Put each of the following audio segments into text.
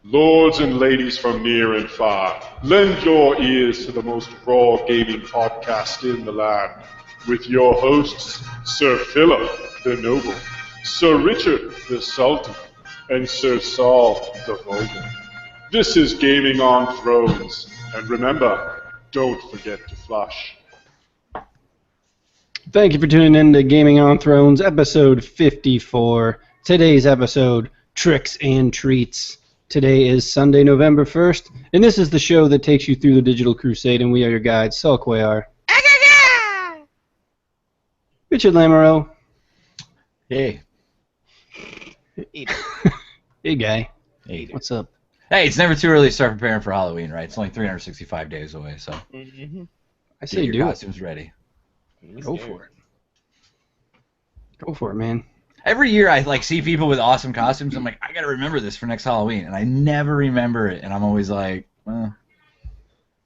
Lords and ladies from near and far, lend your ears to the most raw gaming podcast in the land, with your hosts, Sir Philip the Noble, Sir Richard the Sultan, and Sir Saul the Vulgar. This is Gaming on Thrones, and remember, don't forget to flush. Thank you for tuning in to Gaming on Thrones, episode 54. Today's episode, Tricks and Treats. Today is Sunday, November 1st, and this is the show that takes you through the Digital Crusade, and we are your guides, Saul Cuellar, Richard Lamoureux. Hey. Hey, guy. Hey. What's up? Hey, it's never too early to start preparing for Halloween, right? It's only 365 days away, so I say get do your it. costumes ready. Go for it. Go for it, man. Every year I see people with awesome costumes. I'm like, I gotta remember this for next Halloween, and I never remember it. And I'm always like, well,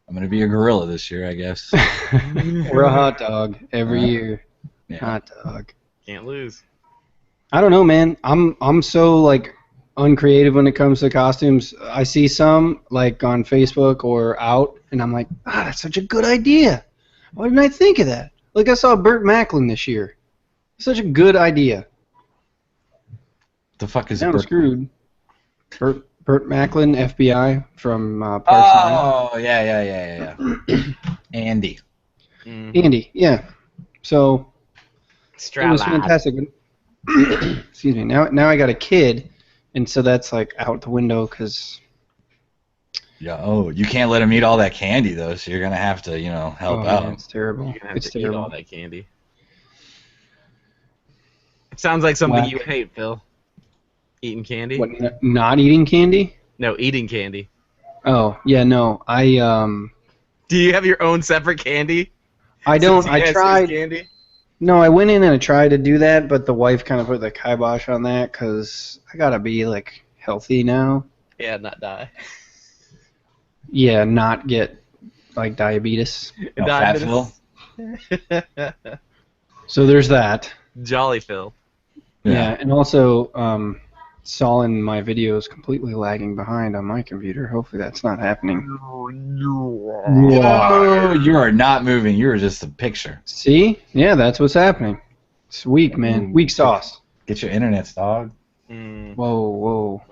I'm gonna be a gorilla this year, I guess. We're a hot dog every year. Yeah. Hot dog. Can't lose. I don't know, man. I'm so uncreative when it comes to costumes. I see some on Facebook or out, and I'm like, that's such a good idea. Why didn't I think of that? I saw Burt Macklin this year. Such a good idea. The fuck is I'm it? screwed. Burt Macklin, FBI from Parks Oh, yeah. Andy. Andy, yeah. So it was fantastic. Excuse me. Now I got a kid, and so that's out the window because. Yeah. Oh, you can't let him eat all that candy though, so you're gonna have to, help out. Man, it's terrible. You're gonna have It's to terrible. eat all that candy. It sounds like something Whack. you would hate, Phil. Eating candy? What? Not eating candy? No, eating candy. Oh yeah, no. Do you have your own separate candy? I don't. Since he I has tried. his candy? No, I went in and I tried to do that, but the wife kind of put the kibosh on that because I gotta be healthy now. Yeah, not die. Yeah, not get diabetes. No, fat Phil? So there's that. Jolly Phil. Yeah, and also Saul in my video is completely lagging behind on my computer. Hopefully that's not happening. Oh, you are not moving. You are just a picture. See? Yeah, that's what's happening. It's weak, man. Weak sauce. Get your internets, dog. Whoa.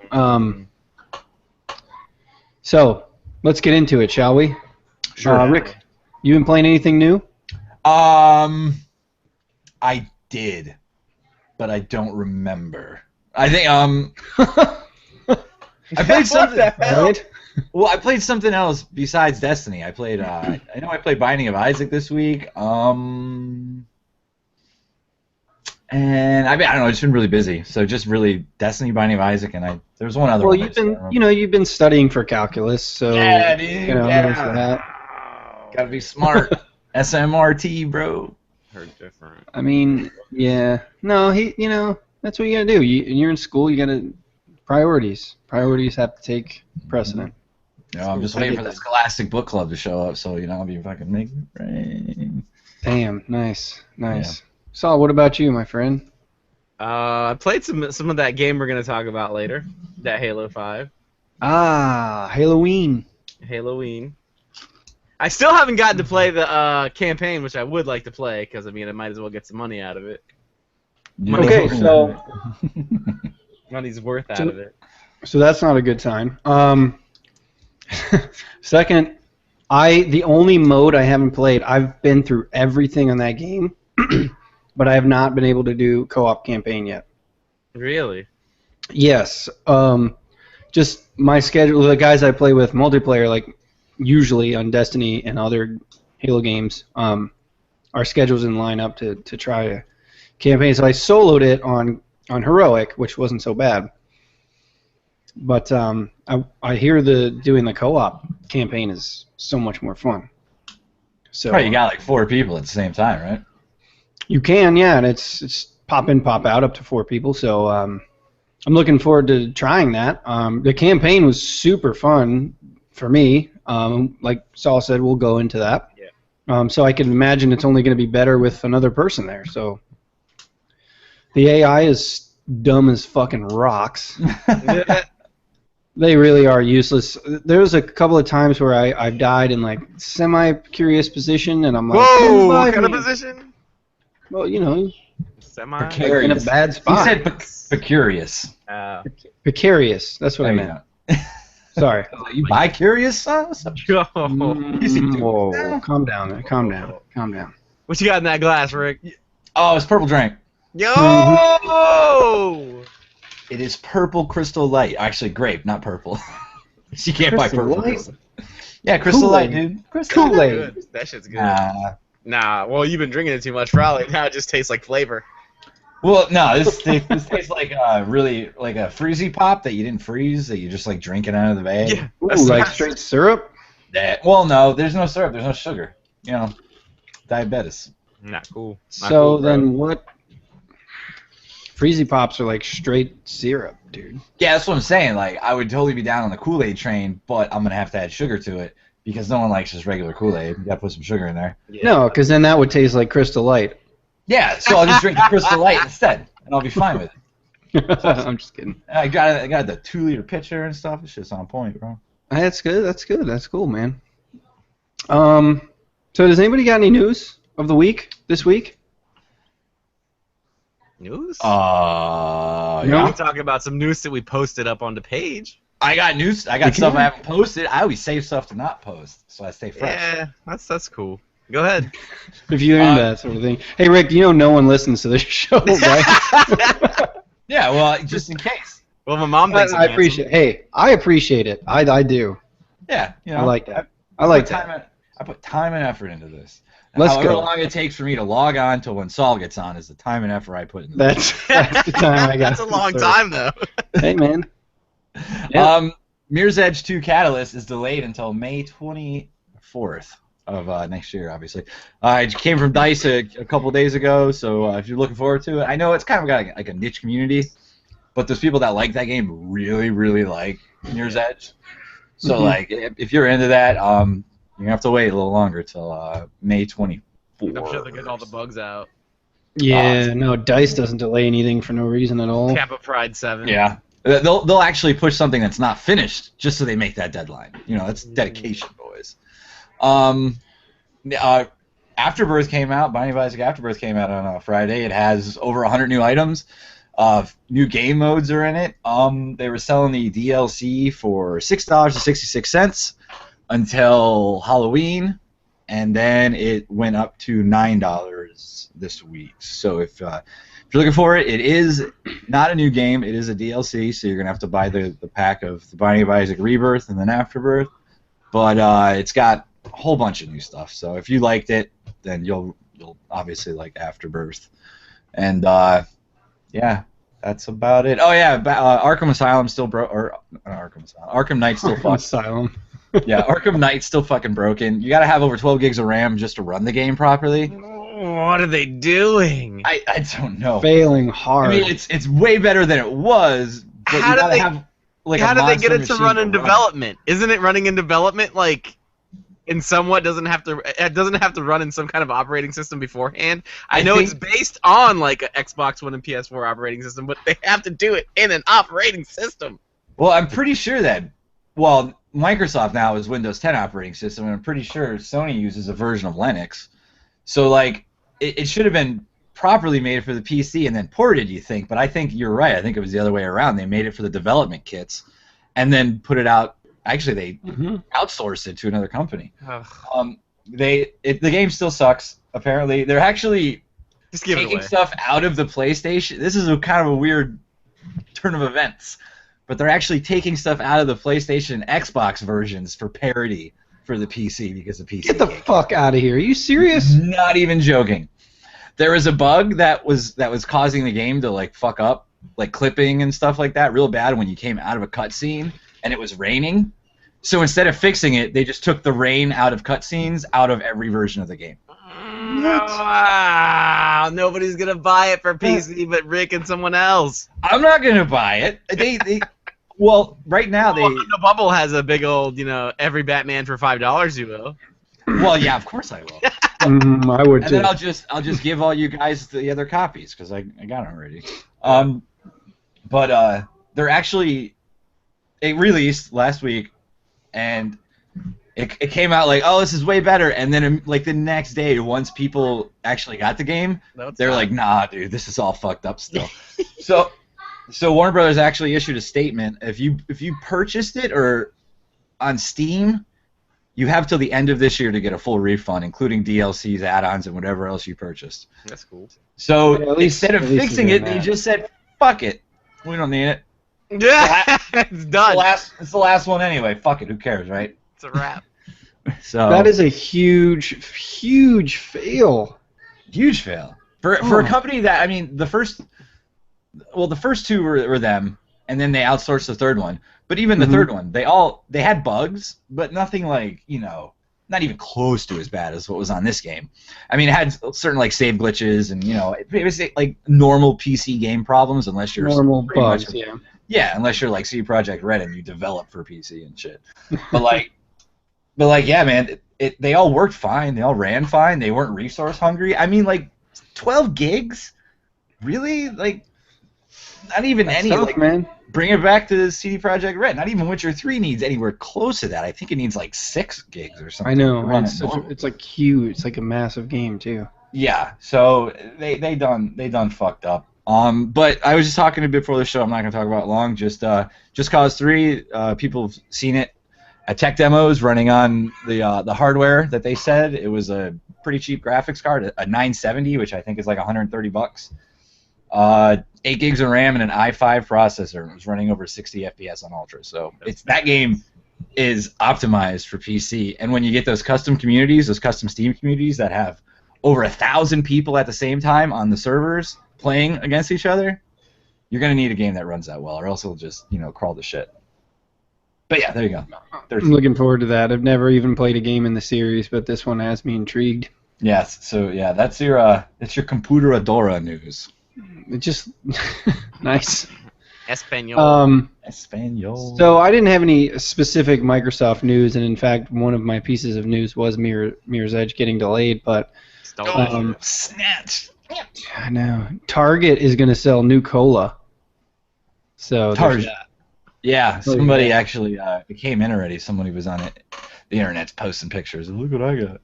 So, let's get into it, shall we? Sure. Rick, you been playing anything new? I did, but I don't remember. I think I played something. Right? Well, I played something else besides Destiny. I played. I know I played Binding of Isaac this week. And I don't know. I've just been really busy, so just really Destiny, Binding of Isaac, and there was one other. Well, one you've been studying for calculus, so Yeah, dude. there's that. Gotta be smart. SMRT, bro. Heard different. I mean, yeah. No, that's what you gotta do. You're in school. You gotta priorities. Priorities have to take precedent. I'm just waiting for the Scholastic Book Club to show up, so I'll be fucking making it rain. Damn, nice. Saul, what about you, my friend? I played some of that game we're gonna talk about later. That Halo 5. Halloween. Halloween. I still haven't gotten to play the campaign, which I would like to play, because, I might as well get some money out of it. Okay, so Money's worth out of it. So that's not a good time. Second, the only mode I haven't played, I've been through everything on that game, but I have not been able to do co-op campaign yet. Really? Yes. Just my schedule, the guys I play with multiplayer, usually on Destiny and other Halo games, our schedules didn't line up to try a campaign. So I soloed it on Heroic, which wasn't so bad. But I hear doing the co-op campaign is so much more fun. So Right, you got 4 people at the same time, right? You can, yeah, and it's pop in, pop out up to 4 people. So I'm looking forward to trying that. The campaign was super fun for me. Like Saul said, we'll go into that. Yeah. So I can imagine it's only going to be better with another person there. So The AI is dumb as fucking rocks. They really are useless. There was a couple of times where I've died in like semi-curious position, and I'm like, Whoa! "Come What by kind of me." position? Well, you know, Semi. like in a bad He spot. said precarious. Precarious. That's what I There you meant. go. Sorry. You bi-curious, son? Yo. Whoa. Calm down. Calm down. Calm down. What you got in that glass, Rick? Oh, it's purple drink. Yo! It is purple Crystal Light. Actually, grape, not purple. You can't buy Crystal purple. Light? Crystal. Yeah, Crystal Kool-Aid. Light, dude. Crystal Kool-Aid. Good. That shit's good. Nah. Well, you've been drinking it too much, probably. Now it just tastes like flavor. Well, no, this tastes like really like a freezy pop that you didn't freeze, that you just like drinking out of the bag. Yeah. Ooh, That's like nice. straight syrup? Well, no, there's no syrup, there's no sugar. You know, diabetes. Not cool. Not So cool, bro. then what? Freezy Pops are like straight syrup, dude. Yeah, that's what I'm saying. Like, I would totally be down on the Kool-Aid train, but I'm gonna have to add sugar to it because no one likes just regular Kool-Aid. You gotta put some sugar in there. Yeah. No, because then that would taste like Crystal Light. Yeah, so I'll just drink the Crystal Light instead, and I'll be fine with it. I'm just kidding. I got the 2-liter pitcher and stuff. It's just on point, bro. That's good. That's good. That's cool, man. So does anybody got any news of the week this week? News? No? Yeah. We talking about some news that we posted up on the page. I got news. I got stuff I haven't posted. I always save stuff to not post, so I stay fresh. Yeah, that's cool. Go ahead. If you're into that sort of thing. Hey, Rick, you know no one listens to this show, right? Yeah, well, just in case. Well, my mom thinks I appreciate it. Hey, I appreciate it. I do. Yeah, you know. I like that. I like that. I put time and effort into this. Let's However go. long it takes for me to log on till when Saul gets on is the time and effort I put into That's the time I got. That's a long time, though. Hey, man. Yeah. Mirror's Edge 2 Catalyst is delayed until May 24th of next year, obviously. It came from DICE a couple days ago, so if you're looking forward to it, I know it's kind of got like a niche community, but there's people that like that game really, really like Mirror's Edge. So, like, if you're into that, you're going to have to wait a little longer till May 24th. I'm sure they'll get all the bugs out. Yeah, no, DICE doesn't delay anything for no reason at all. Kappa Pride 7. Yeah. They'll actually push something that's not finished just so they make that deadline. You know, that's dedication, boys. Afterbirth came out. Binding of Isaac Afterbirth came out on Friday. It has over 100 new items. New game modes are in it. They were selling the DLC for $6.66 until Halloween, and then it went up to $9 this week. So if you're looking for it, it is not a new game. It is a DLC, so you're going to have to buy the pack of the Binding of Isaac Rebirth and then Afterbirth. But it's got a whole bunch of new stuff. So if you liked it, then you'll obviously like Afterbirth. And yeah, that's about it. Oh yeah, Arkham Asylum still broke, or Arkham Asylum. Arkham Knight's still fucked. Asylum. Yeah, Arkham Knight's still fucking broken. You got to have over 12 gigs of RAM just to run the game properly. What are they doing? I don't know. Failing hard. I mean, it's way better than it was, but How you did gotta they- have like How a did they get monster it to machine run in it. development? Isn't it running in development like in somewhat it doesn't have to run in some kind of operating system beforehand? I know it's based on like an Xbox One and PS4 operating system, but they have to do it in an operating system. Well, I'm pretty sure that Microsoft now is Windows 10 operating system, and I'm pretty sure Sony uses a version of Linux. So like it should have been properly made for the PC and then ported, you think, but I think you're right. I think it was the other way around. They made it for the development kits and then put it out. Actually, they outsourced it to another company. The game still sucks, apparently. They're actually Just give it taking away. stuff out of the PlayStation. This is kind of a weird turn of events, but they're actually taking stuff out of the PlayStation and Xbox versions for parity for the PC because the PC. Get the fuck out of here. Are you serious? Not even joking. There was a bug that was causing the game to like fuck up, like clipping and stuff like that, real bad when you came out of a cutscene and it was raining. So instead of fixing it, they just took the rain out of cutscenes out of every version of the game. Wow, nobody's gonna buy it for PC but Rick and someone else. I'm not gonna buy it. They well, right now they. The Bubble has a big old, every Batman for $5 you will. Well, yeah, of course I will. I would And too. then I'll just give all you guys the other copies because I got them already. But they're actually it released last week, and it came out like, oh, this is way better. And then like the next day, once people actually got the game, they're like, nah, dude, this is all fucked up still. So Warner Brothers actually issued a statement. If you purchased it or on Steam, you have till the end of this year to get a full refund, including DLCs, add-ons, and whatever else you purchased. That's cool. So Yeah, instead of fixing it, they just said, fuck it. We don't need it. Yeah, it's done. It's the last one anyway. Fuck it. Who cares, right? It's a wrap. So that is a huge fail. Huge fail for a company that, I mean, the first two were them, and then they outsourced the third one. But even the third one, they had bugs, but nothing like, not even close to as bad as what was on this game. I mean, it had certain like save glitches and it was like normal PC game problems, unless you're normal bugs, yeah, unless you're like CD Projekt Red and you develop for PC and shit. But yeah, man, they all worked fine. They all ran fine. They weren't resource hungry. I mean, like 12 gigs, really? Like not even That's any. tough, like, man. Bring it back to CD Projekt Red. Not even Witcher 3 needs anywhere close to that. I think it needs like 6 gigs or something. I know. It's like huge. It's like a massive game too. Yeah. So they done fucked up. But I was just talking a bit before the show. I'm not gonna talk about it long. Just Cause 3. People have seen it at tech demos running on the hardware that they said. It was a pretty cheap graphics card, a 970, which I think is like $130. 8 gigs of RAM and an i5 processor. It was running over 60 FPS on Ultra. So that game is optimized for PC. And when you get those custom communities, those custom Steam communities that have over 1,000 people at the same time on the servers playing against each other, you're gonna need a game that runs that well, or else it'll just crawl to shit. But yeah, there you go. I'm looking forward to that. I've never even played a game in the series, but this one has me intrigued. Yes. So yeah, that's your Computadora news. It just nice. Espanol. Espanol. So I didn't have any specific Microsoft news, and in fact, one of my pieces of news was Mirror's Edge getting delayed. But snatch. I know Target is going to sell new cola. So Target. Yeah, somebody actually it came in already. Somebody was on it. The internet's posting pictures. Look what I got.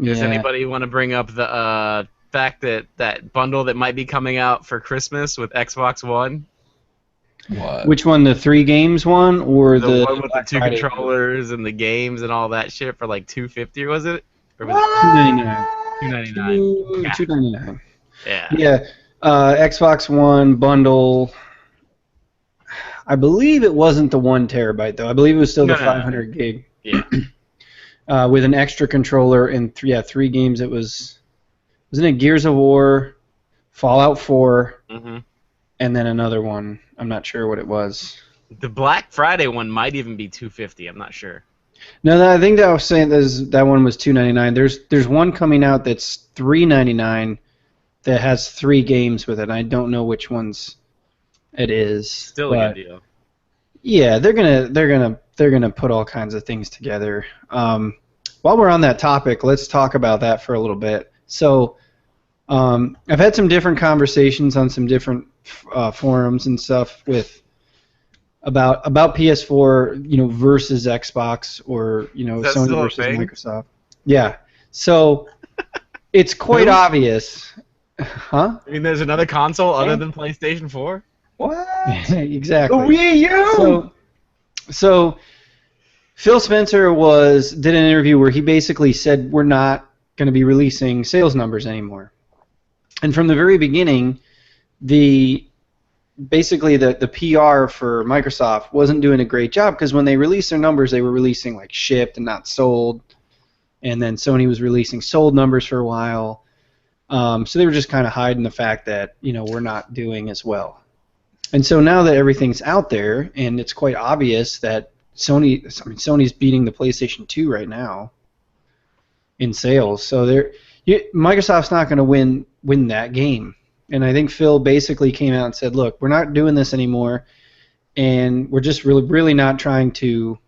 Does anybody want to bring up the fact that bundle that might be coming out for Christmas with Xbox One? What? Which one? The 3 games one, or the one with the 2 controllers and the games and all that shit for like $250, was it? Or was it $299? $299. Yeah. Yeah. Xbox One bundle. I believe it wasn't the 1 terabyte though. I believe it was still the 500 gig. Yeah. With an extra controller and 3 games. It wasn't it Gears of War, Fallout 4, and then another one. I'm not sure what it was. The Black Friday one might even be $250. I'm not sure. No, I think that I was saying that one was $299. There's one coming out that's $399 that has 3 games with it. I don't know which ones it is. Still a good deal. Yeah, they're gonna put all kinds of things together. While we're on that topic, let's talk about that for a little bit. So, I've had some different conversations on some different forums and stuff about PS4, versus Xbox, or Sony versus Microsoft. Yeah. So it's quite obvious. Huh? I mean, there's another console other than PlayStation 4? What? Exactly. The Wii U! So Phil Spencer did an interview where he basically said we're not going to be releasing sales numbers anymore. And from the very beginning, the PR for Microsoft wasn't doing a great job, because when they released their numbers, they were releasing like shipped and not sold. And then Sony was releasing sold numbers for a while. So they were just kind of hiding the fact that, we're not doing as well. And so now that everything's out there, and it's quite obvious that Sony's beating the PlayStation 2 right now in sales. So Microsoft's not going to win that game. And I think Phil basically came out and said, look, we're not doing this anymore, and we're just really not trying to.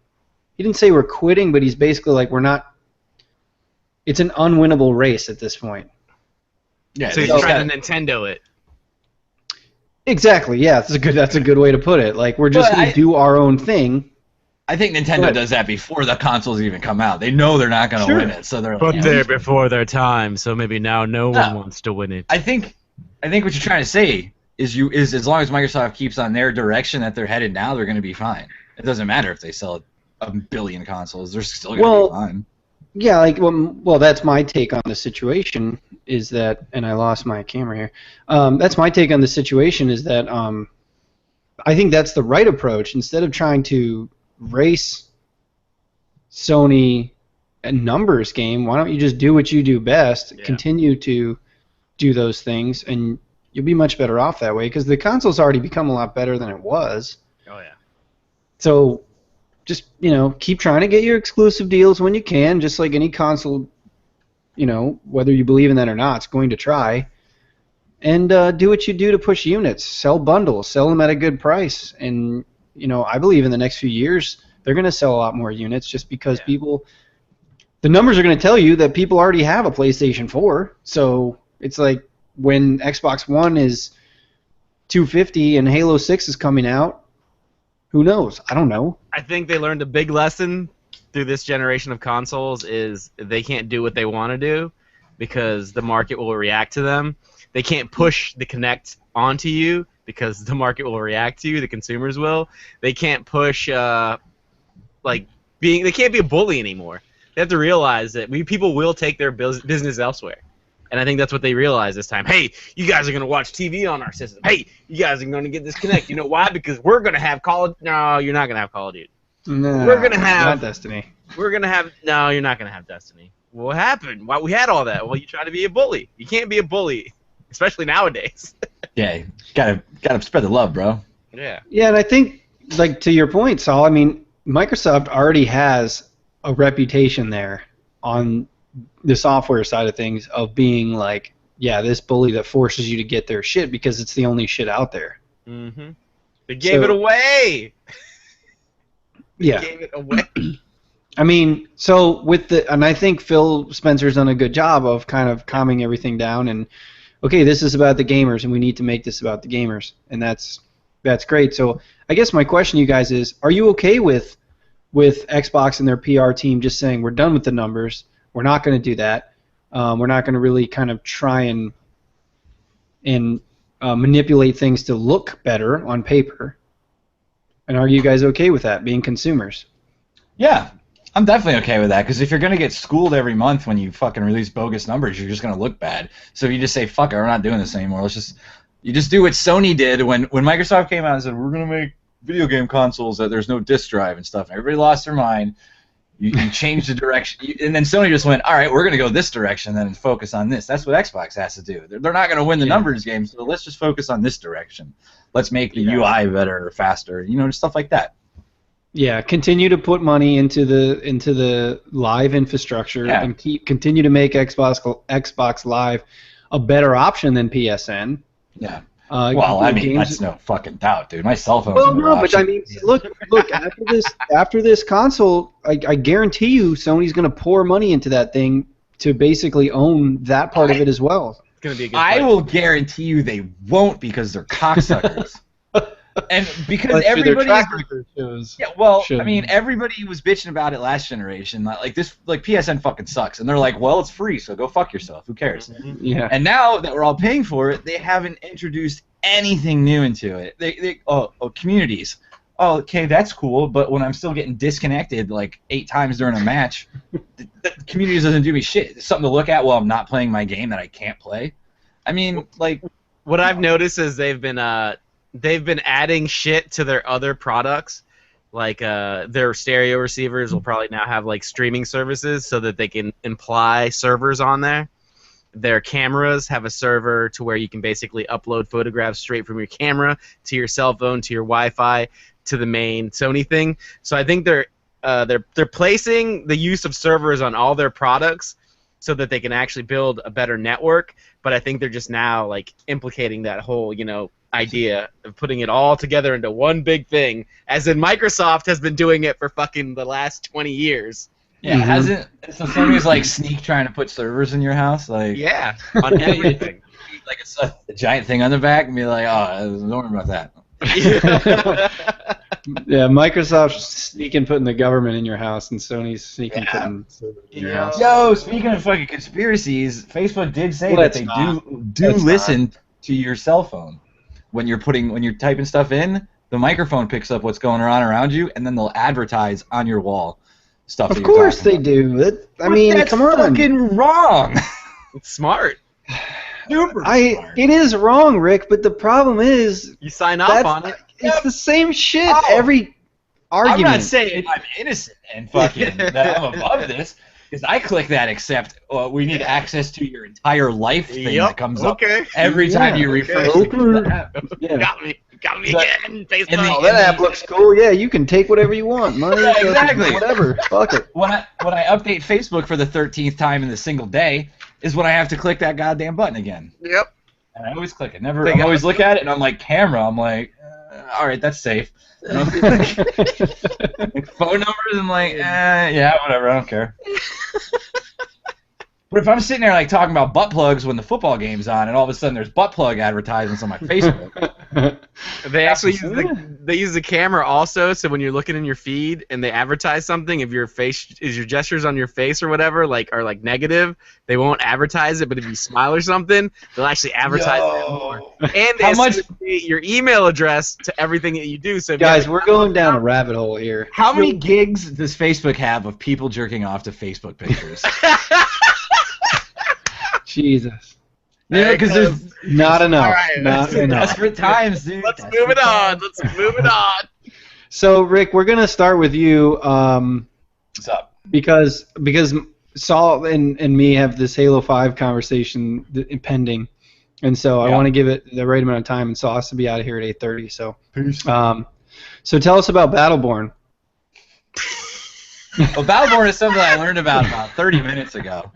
He didn't say we're quitting, but he's basically like, we're not it's an unwinnable race at this point. Yeah, So you're trying to Nintendo it. Exactly. Yeah, that's a good way to put it. Like we're just going to do our own thing. I think Nintendo does that before the consoles even come out. They know they're not going to win it, so they're. But they're before their time, so maybe now no one wants to win it. I think what you're trying to say is as long as Microsoft keeps on their direction that they're headed now, they're going to be fine. It doesn't matter if they sell 1 billion consoles; they're still going to be fine. Yeah, like well, that's my take on the situation. Is that, and I lost my camera here. That's my take on the situation. Is that I think that's the right approach. Instead of trying to race Sony a numbers game, why don't you just do what you do best? Yeah. Continue to do those things, and you'll be much better off that way. Because the console's already become a lot better than it was. Oh yeah. So just keep trying to get your exclusive deals when you can, just like any console. Whether you believe in that or not, it's going to try. And do what you do to push units. Sell bundles. Sell them at a good price. And, I believe in the next few years, they're going to sell a lot more units just because people... The numbers are going to tell you that people already have a PlayStation 4. So it's like when Xbox One is $250 and Halo 6 is coming out, who knows? I don't know. I think they learned a big lesson through this generation of consoles is they can't do what they want to do because the market will react to them. They can't push the Kinect onto you because the market will react to you. The consumers will. They can't push they can't be a bully anymore. They have to realize that people will take their business elsewhere. And I think that's what they realized this time. Hey, you guys are going to watch TV on our system. Hey, you guys are going to get this Kinect. You know why? Because we're going to have Call of... No, you're not going to have Call of Duty. No, we're gonna have not Destiny. We're gonna have no. You're not gonna have Destiny. What happened? Why we had all that? Well, you try to be a bully. You can't be a bully, especially nowadays. Yeah, gotta spread the love, bro. Yeah. Yeah, and I think to your point, Saul. I mean, Microsoft already has a reputation there on the software side of things of being like, yeah, this bully that forces you to get their shit because it's the only shit out there. Mm-hmm. They gave it away. Yeah. Gave it away. I mean, so and I think Phil Spencer's done a good job of kind of calming everything down and, okay, this is about the gamers and we need to make this about the gamers, and that's great. So I guess my question to you guys is, are you okay with Xbox and their PR team just saying we're done with the numbers, we're not going to do that, we're not going to really kind of try and manipulate things to look better on paper? And are you guys okay with that, being consumers? Yeah, I'm definitely okay with that, because if you're going to get schooled every month when you fucking release bogus numbers, you're just going to look bad. So you just say, fuck it, we're not doing this anymore. You just do what Sony did when Microsoft came out and said, we're going to make video game consoles that there's no disk drive and stuff. Everybody lost their mind. You changed the direction. And then Sony just went, all right, we're going to go this direction then and focus on this. That's what Xbox has to do. They're not going to win the numbers game, so let's just focus on this direction. Let's make the UI better or faster, just stuff like that. Yeah, continue to put money into the live infrastructure and continue to make Xbox Live a better option than PSN. Yeah. Well, I mean, that's no fucking doubt, dude. My cell phone's Well, no, but I mean, look. After this console, I guarantee you, Sony's going to pour money into that thing to basically own that part of it as well. It's going to be a good I will guarantee you they won't, because they're cocksuckers. And because everybody I mean, everybody was bitching about it last generation. Like PSN fucking sucks, and they're like, well, it's free, so go fuck yourself. Who cares? Yeah. And now that we're all paying for it, they haven't introduced anything new into it. Communities. Oh, okay, that's cool, but when I'm still getting disconnected like 8 times during a match, the communities doesn't do me shit. It's something to look at while I'm not playing my game that I can't play. I mean, like, what I've noticed is they've been adding shit to their other products. Like their stereo receivers will probably now have like streaming services so that they can imply servers on there. Their cameras have a server to where you can basically upload photographs straight from your camera to your cell phone, to your Wi-Fi, to the main Sony thing. So I think they're placing the use of servers on all their products so that they can actually build a better network. But I think they're just now like implicating that whole, idea of putting it all together into one big thing, as in Microsoft has been doing it for fucking the last 20 years. Yeah, hasn't so Sony's like sneak trying to put servers in your house, like Yeah, on everything. like it's a giant thing on the back, and be like, oh, don't worry about that. Yeah, Microsoft's sneaking putting the government in your house, and Sony's sneaking putting servers in your house. Yo, speaking of fucking conspiracies, Facebook did say that they do listen to your cell phone when you're typing stuff in. The microphone picks up what's going on around you, and then they'll advertise on your wall stuff. Of course they do. I mean, that's come on. fucking wrong. It's smart. Super smart. It is wrong, Rick, but the problem is You sign up on it. it's the same shit every argument. I'm not saying I'm innocent and fucking that I'm above this, because I click that accept. We need access to your entire life thing that comes up every time you refresh the app. Yeah. Got me again. Facebook. Oh, that app looks cool. Yeah, you can take whatever you want. Money, Yeah, exactly. Whatever. Fuck it. When I update Facebook for the 13th time in a single day is when I have to click that goddamn button again. Yep. And I always click it. I always look at it and I'm like, camera. I'm like, all right, that's safe. And I'm like, phone numbers. I'm like, yeah, whatever. I don't care. But if I'm sitting there like talking about butt plugs when the football game's on, and all of a sudden there's butt plug advertisements on my Facebook. They actually use the camera also, so when you're looking in your feed and they advertise something, if your gestures on your face or whatever are like negative, they won't advertise it. But if you smile or something, they'll actually advertise it more. And they associate your email address to everything that you do. So guys, we're going down a rabbit hole here. How many gigs does Facebook have of people jerking off to Facebook pictures? Jesus. Yeah, because there's not enough. Right, not enough. desperate times, dude. Let's move it on. So, Rick, we're gonna start with you. What's up? Because Saul and me have this Halo 5 conversation pending, and so I want to give it the right amount of time, and Saul has to be out of here at 8:30. So, peace. So tell us about Battleborn. Well, Battleborn is something I learned about 30 minutes ago.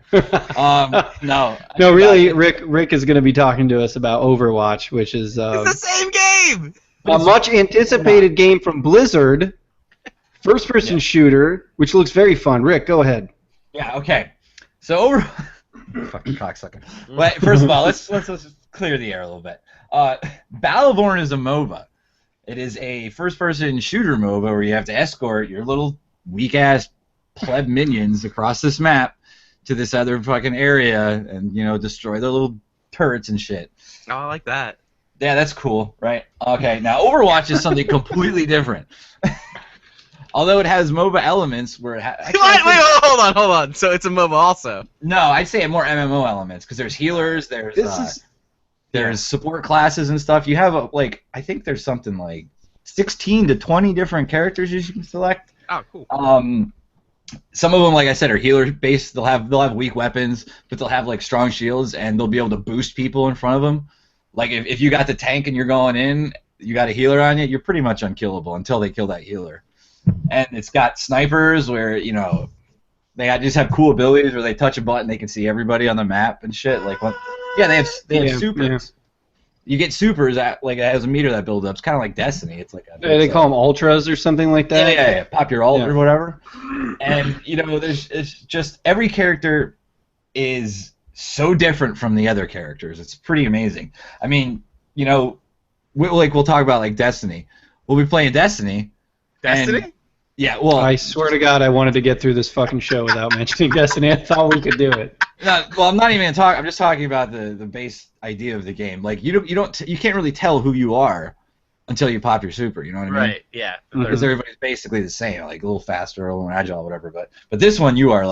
No, really, Rick is going to be talking to us about Overwatch, which is it's the same game. A much anticipated game from Blizzard, first-person shooter, which looks very fun. Rick, go ahead. Yeah. Okay. So fucking cocksucker. But first of all, let's clear the air a little bit. Battleborn is a MOBA. It is a first-person shooter MOBA where you have to escort your little weak-ass pleb minions across this map to this other fucking area and, destroy their little turrets and shit. Oh, I like that. Yeah, that's cool, right? Okay, now Overwatch is something completely different. Although it has MOBA elements where it Wait, hold on. So it's a MOBA also? No, I'd say more MMO elements because there's healers, there's support classes and stuff. You have I think there's something like 16 to 20 different characters you can select. Oh, cool. Some of them, like I said, are healer based. They'll have weak weapons, but they'll have strong shields, and they'll be able to boost people in front of them. Like if you got the tank and you're going in, you got a healer on you, you're pretty much unkillable until they kill that healer. And it's got snipers where they just have cool abilities where they touch a button, they can see everybody on the map and shit. They have supers. Yeah. You get supers it has a meter that builds up. It's kind of like Destiny. It's they call them ultras or something like that. Yeah. Pop your ult or whatever. And it's just every character is so different from the other characters. It's pretty amazing. I mean, we'll talk about Destiny. We'll be playing Destiny. Destiny? Yeah. Well, I swear to God, I wanted to get through this fucking show without mentioning Destiny. I thought we could do it. I'm not even talking. I'm just talking about the base idea of the game. You can't really tell who you are until you pop your super. You know what I mean? Right. Yeah. Because everybody's basically the same, a little faster, a little more agile, whatever. But this one, you are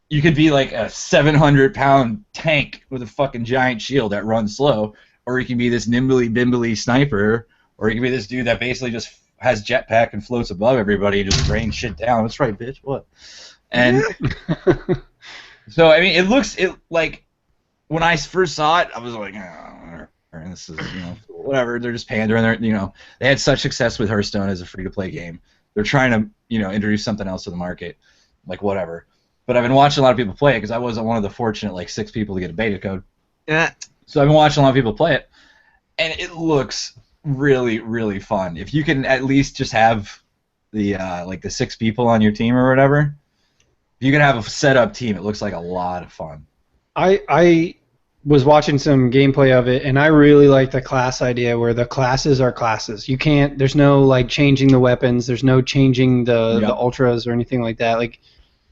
you could be a 700-pound tank with a fucking giant shield that runs slow, or you can be this nimbly sniper, or you can be this dude that basically just has jetpack and floats above everybody and just rains shit down. That's right, bitch. What? And so I mean, it looks when I first saw it, I was like, oh, this is whatever. They're just pandering. They had such success with Hearthstone as a free-to-play game. They're trying to introduce something else to the market, whatever. But I've been watching a lot of people play it because I wasn't one of the fortunate 6 people to get a beta code. Yeah. So I've been watching a lot of people play it, and it looks really, really fun. If you can at least just have the the 6 people on your team or whatever, If you can have a set-up team, it looks like a lot of fun. I was watching some gameplay of it, and I really like the class idea where the classes are classes. You can't. There's no like changing the weapons. There's no changing the ultras or anything like that. Like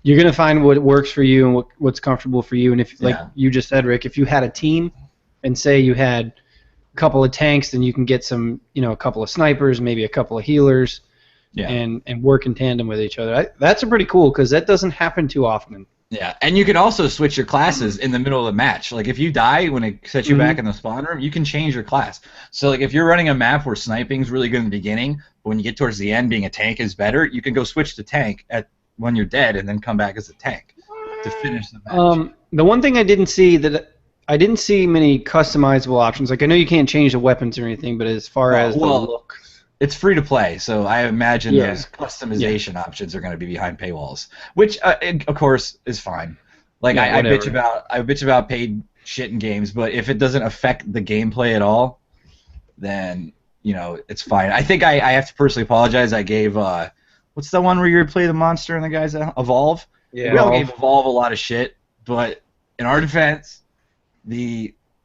you're gonna find what works for you and what's comfortable for you. And if like you just said, Rick, if you had a team, and say you had a couple of tanks, then you can get some, a couple of snipers, maybe a couple of healers, and work in tandem with each other. That's pretty cool because that doesn't happen too often. Yeah, and you can also switch your classes in the middle of the match. Like if you die when it sets you back in the spawn room, you can change your class. So like if you're running a map where sniping's really good in the beginning, but when you get towards the end, being a tank is better, you can go switch to tank when you're dead and then come back as a tank to finish the match. The one thing I didn't see many customizable options. Like I know you can't change the weapons or anything, but as far as the look. It's free to play, so I imagine those customization options are going to be behind paywalls, which of course is fine. Like I bitch about paid shit in games, but if it doesn't affect the gameplay at all, then it's fine. I think I have to personally apologize. I gave what's the one where you play the monster and the guys Evolve? Yeah. We all gave Evolve a lot of shit, but in our defense,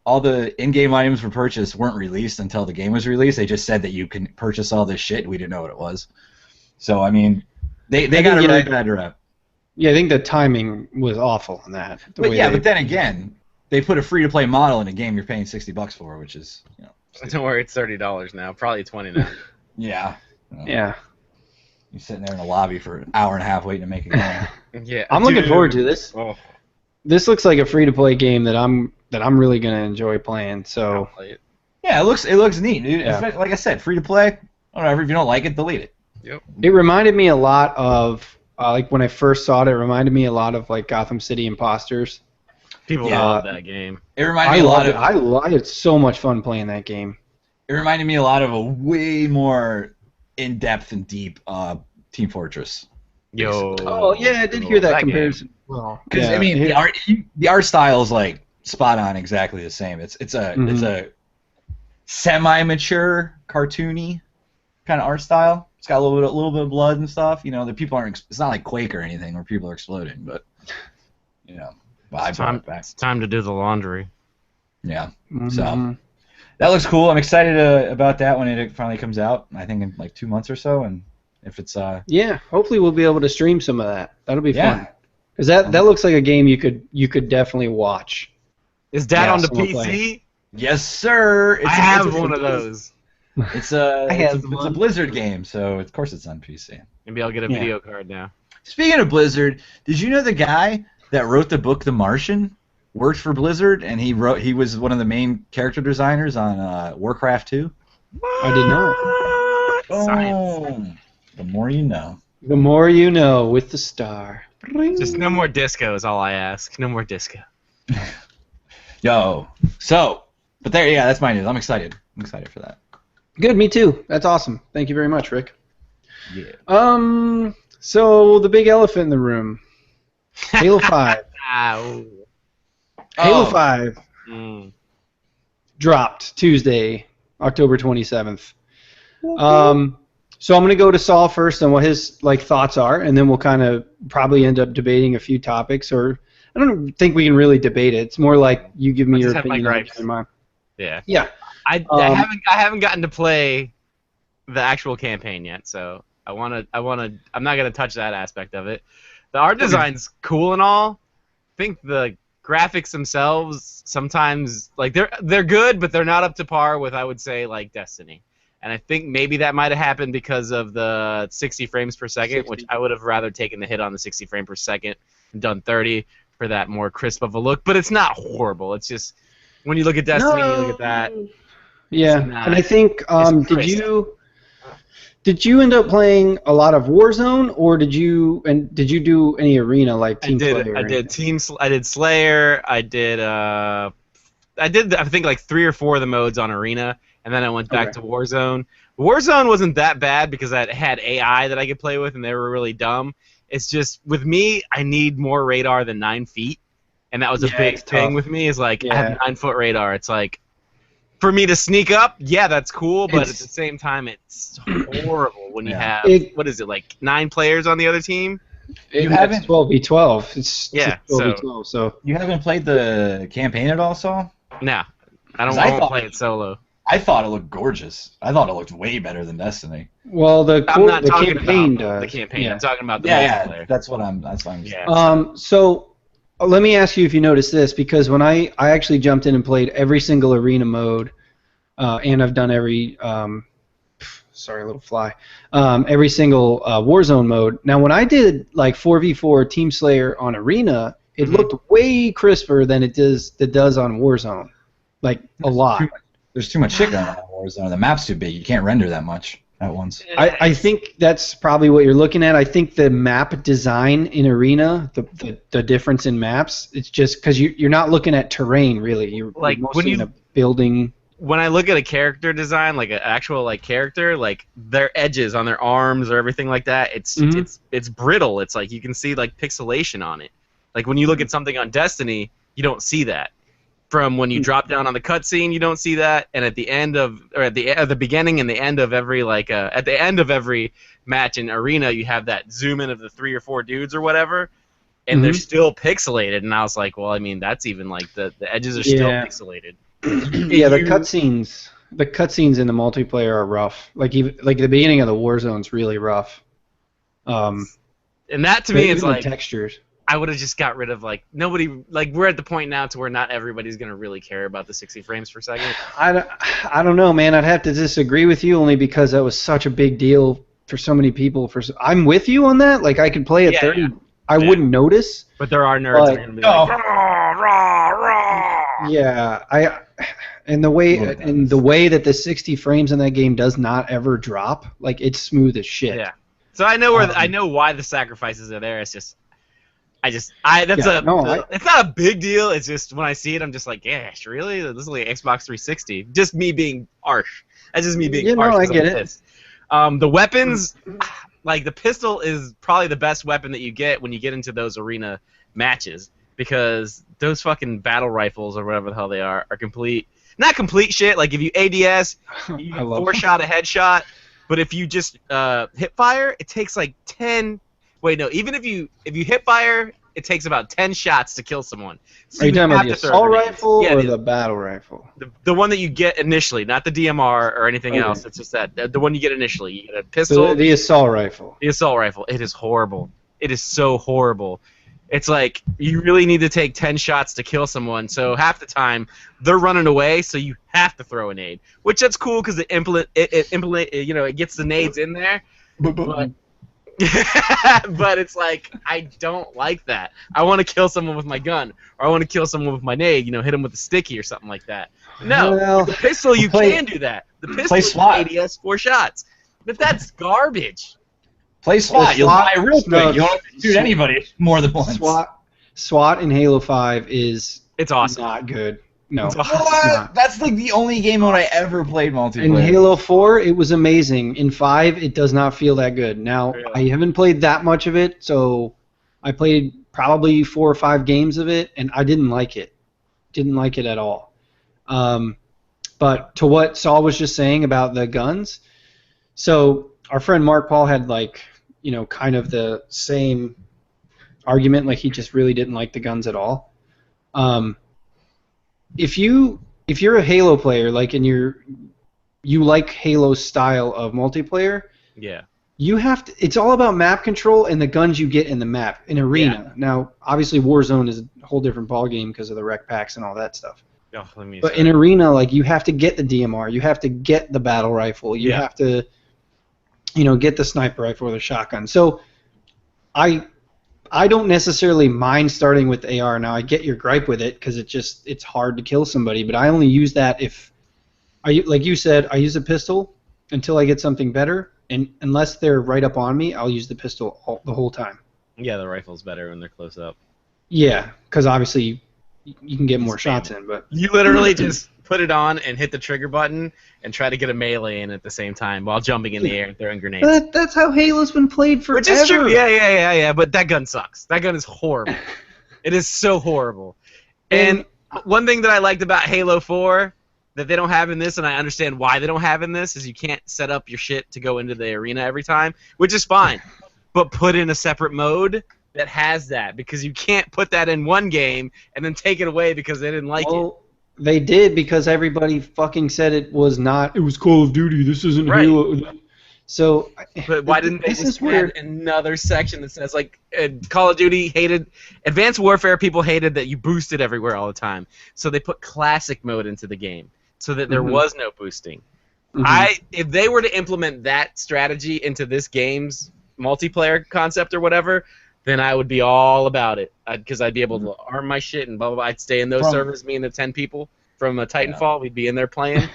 all the in-game items for purchase weren't released until the game was released. They just said that you can purchase all this shit. We didn't know what it was. So, I mean, they got a really bad rep. Yeah, I think the timing was awful on that. But then again, they put a free-to-play model in a game you're paying $60 for, which is, Don't worry, it's $30 now. Probably $20 now. Yeah. Yeah. You're sitting there in the lobby for an hour and a half waiting to make a game. Yeah. I'm looking forward to this. Oh. This looks like a free-to-play game that I'm really gonna enjoy playing. So yeah, it looks neat, dude. Yeah. Like I said, free to play. Whatever. If you don't like it, delete it. Yep. It reminded me a lot of like when I first saw it. It reminded me a lot of like Gotham City Imposters. People love that game. It reminded me a lot of. I had so much fun playing that game. It reminded me a lot of a way more in-depth and deep Team Fortress. Yo. Oh yeah, I did hear that comparison. Well, because I mean, the art style is like spot on, exactly the same. It's a semi-mature, cartoony kind of art style. It's got a little bit of blood and stuff. The people aren't. It's not like Quake or anything where people are exploding, but It's time to do the laundry. Yeah. So that looks cool. I'm excited about that when it finally comes out. I think in like 2 months or so, and if it's hopefully we'll be able to stream some of that. That'll be fun. Because that looks like a game you could definitely watch. Is that on the PC? Yes, sir. I have one of those. It's a Blizzard game, so of course it's on PC. Maybe I'll get a video card now. Speaking of Blizzard, did you know the guy that wrote the book The Martian worked for Blizzard, and he was one of the main character designers on Warcraft 2? I did not. Oh, the more you know. The more you know with the star. Just no more disco is all I ask. No more disco. Yo. But that's my news. I'm excited. I'm excited for that. Good, me too. That's awesome. Thank you very much, Rick. Yeah. So the big elephant in the room. Halo 5. Halo 5 dropped Tuesday, October 27th. So I'm going to go to Saul first on what his thoughts are, and then we'll kind of probably end up debating a few topics. Or I don't think we can really debate it. It's more like you give me your opinion. Yeah. Yeah. I haven't gotten to play the actual campaign yet, so I'm not gonna touch that aspect of it. The art design's cool and all. I think the graphics themselves sometimes they're good, but they're not up to par with, I would say, like Destiny. And I think maybe that might have happened because of the 60 frames per second, which I would have rather taken the hit on the 60 frame per second and done 30 for that more crisp of a look. But it's not horrible. It's just when you look at Destiny, you look at that. Yeah, and I think did you end up playing a lot of Warzone, or did you do any arena like Team Slayer? I did Slayer. I did I think like 3 or 4 of the modes on arena, and then I went back to Warzone. Warzone wasn't that bad because I had AI that I could play with, and they were really dumb. It's just with me, I need more radar than 9 feet, and that was a big thing with me. Is I have 9-foot radar. It's like, for me to sneak up, that's cool, but at the same time, it's horrible when you have, what is it, like 9 players on the other team? You haven't 12v12. It's Yeah, just 12v12. So you haven't played the campaign at all, Saul? No, I don't 'Cause I want to thought- play it solo. I thought it looked gorgeous. I thought it looked way better than Destiny. well, the I'm not talking campaign about does. the campaign. Yeah. I'm talking about the Yeah, multiplayer. that's what I'm saying. Yeah. So let me ask you if you noticed this, because when I actually jumped in and played every single arena mode, and I've done every sorry, a little fly, every single Warzone mode. Now, when I did like 4v4 Team Slayer on arena, it looked way crisper than it does on Warzone, like a lot. There's too much shit going on in Warzone. The map's too big. You can't render that much at once. I think that's probably what you're looking at. I think the map design in Arena, the difference in maps, it's just because you're not looking at terrain really. You're Like, mostly when in a building. When I look at a character design, like an actual like character, like their edges on their arms or everything like that, it's brittle. It's like you can see like pixelation on it. Like when you look at something on Destiny, you don't see that. From when you drop down on the cutscene, you don't see that, and at the end of, or at the beginning and the end of every at the end of every match in Arena, you have that zoom in of the 3 or 4 dudes or whatever, and they're still pixelated. And I was like, well, I mean, that's even like the edges are still pixelated. Yeah, the cutscenes in the multiplayer are rough. Like the beginning of the Warzone's really rough. And that to me, it's even the like textures. I would have just got rid of nobody. Like we're at the point now to where not everybody's gonna really care about the 60 frames per second. I don't know, man. I'd have to disagree with you only because that was such a big deal for so many people. I'm with you on that. Like I could play at 30. Yeah. I wouldn't notice. But there are nerds that are gonna be like, rah, rah, rah. Yeah, and the way that the 60 frames in that game does not ever drop, like it's smooth as shit. Yeah. So I know I know why the sacrifices are there. It's just. It's not a big deal. It's just when I see it, I'm just like, gosh, really? This is like Xbox 360. Just me being harsh. That's just me being harsh. No, I get it. The weapons, like the pistol is probably the best weapon that you get when you get into those arena matches, because those fucking battle rifles or whatever the hell they are complete. Not complete shit. Like if you ADS, you 4-shot a headshot. But if you just hip fire, it takes like 10. Wait, no. Even if you hip fire, it takes about 10 shots to kill someone. So are you talking about the assault rifle or the battle rifle? The one that you get initially, not the DMR or anything else. It's just the one you get initially. You get a pistol. The assault rifle. The assault rifle. It is horrible. It is so horrible. It's like you really need to take 10 shots to kill someone. So half the time they're running away, so you have to throw a nade. Which that's cool because it gets the nades in there. But it's like I don't like that. I want to kill someone with my gun, or I want to kill someone with my nade. Hit them with a sticky or something like that. No, with the pistol you can do that. The pistol SWAT. ADS 4 shots, but that's garbage. Play SWAT. You'll die real quick. You don't have to shoot anybody more than once. SWAT in Halo 5 is awesome. Not good. No. What? That's like the only game mode I ever played multiplayer. In Halo 4, it was amazing. In 5, it does not feel that good. Now, really? I haven't played that much of it, so I played probably 4 or 5 games of it, and I didn't like it. Didn't like it at all. But to what Saul was just saying about the guns, so our friend Mark Paul had kind of the same argument, like he just really didn't like the guns at all. If you're a Halo player, and you like Halo's style of multiplayer, you have to. It's all about map control and the guns you get in the map in Arena. Yeah. Now, obviously, Warzone is a whole different ballgame because of the rec packs and all that stuff. But in Arena, you have to get the DMR, you have to get the battle rifle, you have to, get the sniper rifle or the shotgun. So, I don't necessarily mind starting with AR. Now I get your gripe with it because it's hard to kill somebody, but I only use that if like you said, I use a pistol until I get something better, and unless they're right up on me, I'll use the pistol the whole time. Yeah, the rifle's better when they're close up. Yeah, because obviously you can get more shots in, but you literally just put it on and hit the trigger button and try to get a melee in at the same time while jumping in the air and throwing grenades. That's how Halo's been played forever. Which is true. Yeah. But that gun sucks. That gun is horrible. It is so horrible. And one thing that I liked about Halo 4 that they don't have in this, and I understand why they don't have in this, is you can't set up your shit to go into the arena every time, which is fine. but put in a separate mode that has that, because you can't put that in one game and then take it away because they didn't like it. They did, because everybody fucking said it was Call of Duty, this isn't Halo. So, but why didn't they just add another section that says, like, Call of Duty hated, Advanced Warfare people hated that you boosted everywhere all the time. So they put classic mode into the game so that there was no boosting. If they were to implement that strategy into this game's multiplayer concept or whatever, then I would be all about it, because I'd be able to arm my shit and blah, blah, blah. I'd stay in those servers, me and the 10 people from Titanfall, we'd be in there playing.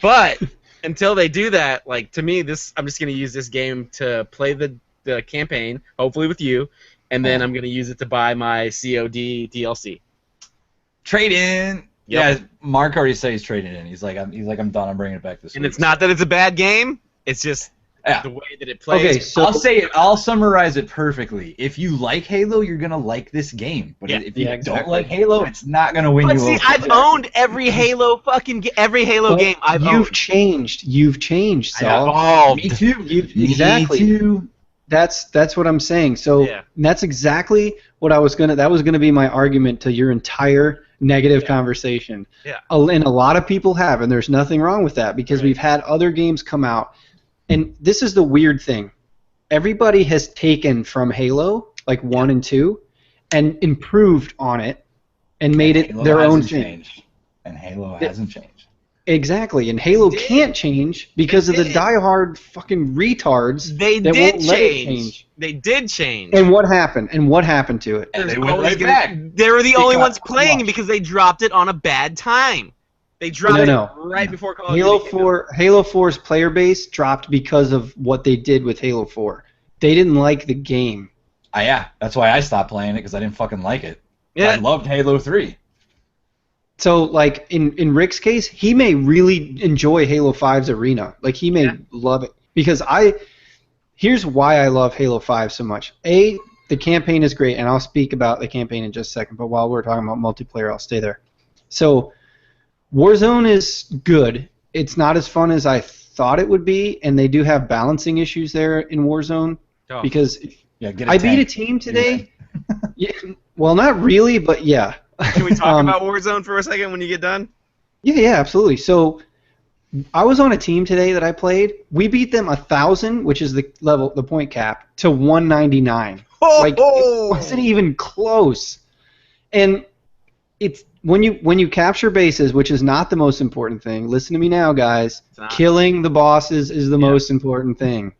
But until they do that, like, to me, I'm just going to use this game to play the campaign, hopefully with you, and then I'm going to use it to buy my COD DLC. Trade in. Yep. Yeah, Mark already said he's trading in. He's like, I'm done. I'm bringing it back this week. And it's not that it's a bad game. It's just the way that it plays. Okay, so I'll summarize it perfectly. If you like Halo, you're gonna like this game. But if you don't like Halo, it's not gonna win you over. I've owned every Halo game You've changed, Saul. Evolved. Me too. Exactly. Me too. That's what I'm saying. So that's exactly what I was gonna. That was gonna be my argument to your entire negative conversation. Yeah. And a lot of people have, and there's nothing wrong with that, because we've had other games come out. And this is the weird thing. Everybody has taken from Halo, like 1 and 2, and improved on it and made it their own thing. And Halo hasn't changed. Exactly. And Halo can't change because of the diehard fucking retards that won't let it change. They did change. And what happened? And what happened to it? And they went right back. They were the only ones playing because they dropped it on a bad time. They dropped it right before Call of Duty. Halo 4's player base dropped because of what they did with Halo 4. They didn't like the game. Yeah, that's why I stopped playing it, because I didn't fucking like it. Yeah. I loved Halo 3. So, like, in Rick's case, he may really enjoy Halo 5's arena. Like, he may love it. Because here's why I love Halo 5 so much. A, the campaign is great, and I'll speak about the campaign in just a second, but while we're talking about multiplayer, I'll stay there. So, Warzone is good. It's not as fun as I thought it would be, and they do have balancing issues there in Warzone. Oh. Because I beat a team today. Well, not really, but yeah. Can we talk about Warzone for a second when you get done? Yeah, absolutely. So I was on a team today that I played. We beat them 1,000, which is the point cap, to 199. Like, it wasn't even close. And it's when you capture bases, which is not the most important thing. Listen to me now, guys. Killing the bosses is the most important thing.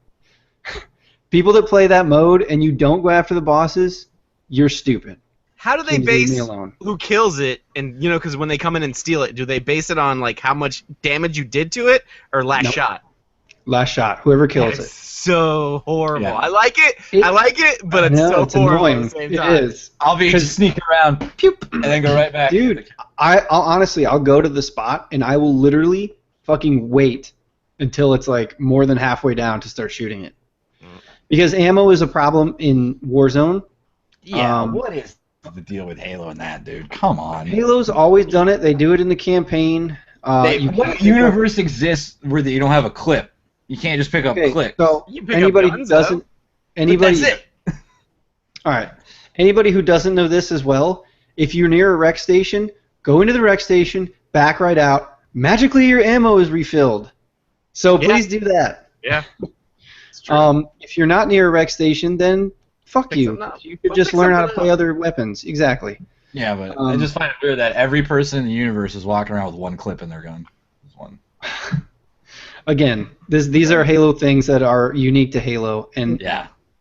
People that play that mode and you don't go after the bosses, you're stupid. How do they base who kills it? And because when they come in and steal it, do they base it on like how much damage you did to it, or last shot? Last shot. Whoever kills it. So horrible. Yeah. I like it, but it's so horrible annoying. At the same time. It is. I'll be sneaking around, and then go right back. Dude, I'll go to the spot and I will literally fucking wait until it's like more than halfway down to start shooting it. Because ammo is a problem in Warzone. Yeah. What is the deal with Halo and that, dude? Come on. Halo's always done it. They do it in the campaign. What universe exists where you don't have a clip? You can't just pick up clips. So anybody who doesn't, that's it. All right. Anybody who doesn't know this as well, if you're near a rec station, go into the rec station, back right out. Magically, your ammo is refilled. So please do that. Yeah. It's true. If you're not near a rec station, then fuck you. You could just learn how to play other weapons. Exactly. Yeah, but I just find it weird that every person in the universe is walking around with one clip in their gun. One. Again, these are Halo things that are unique to Halo, and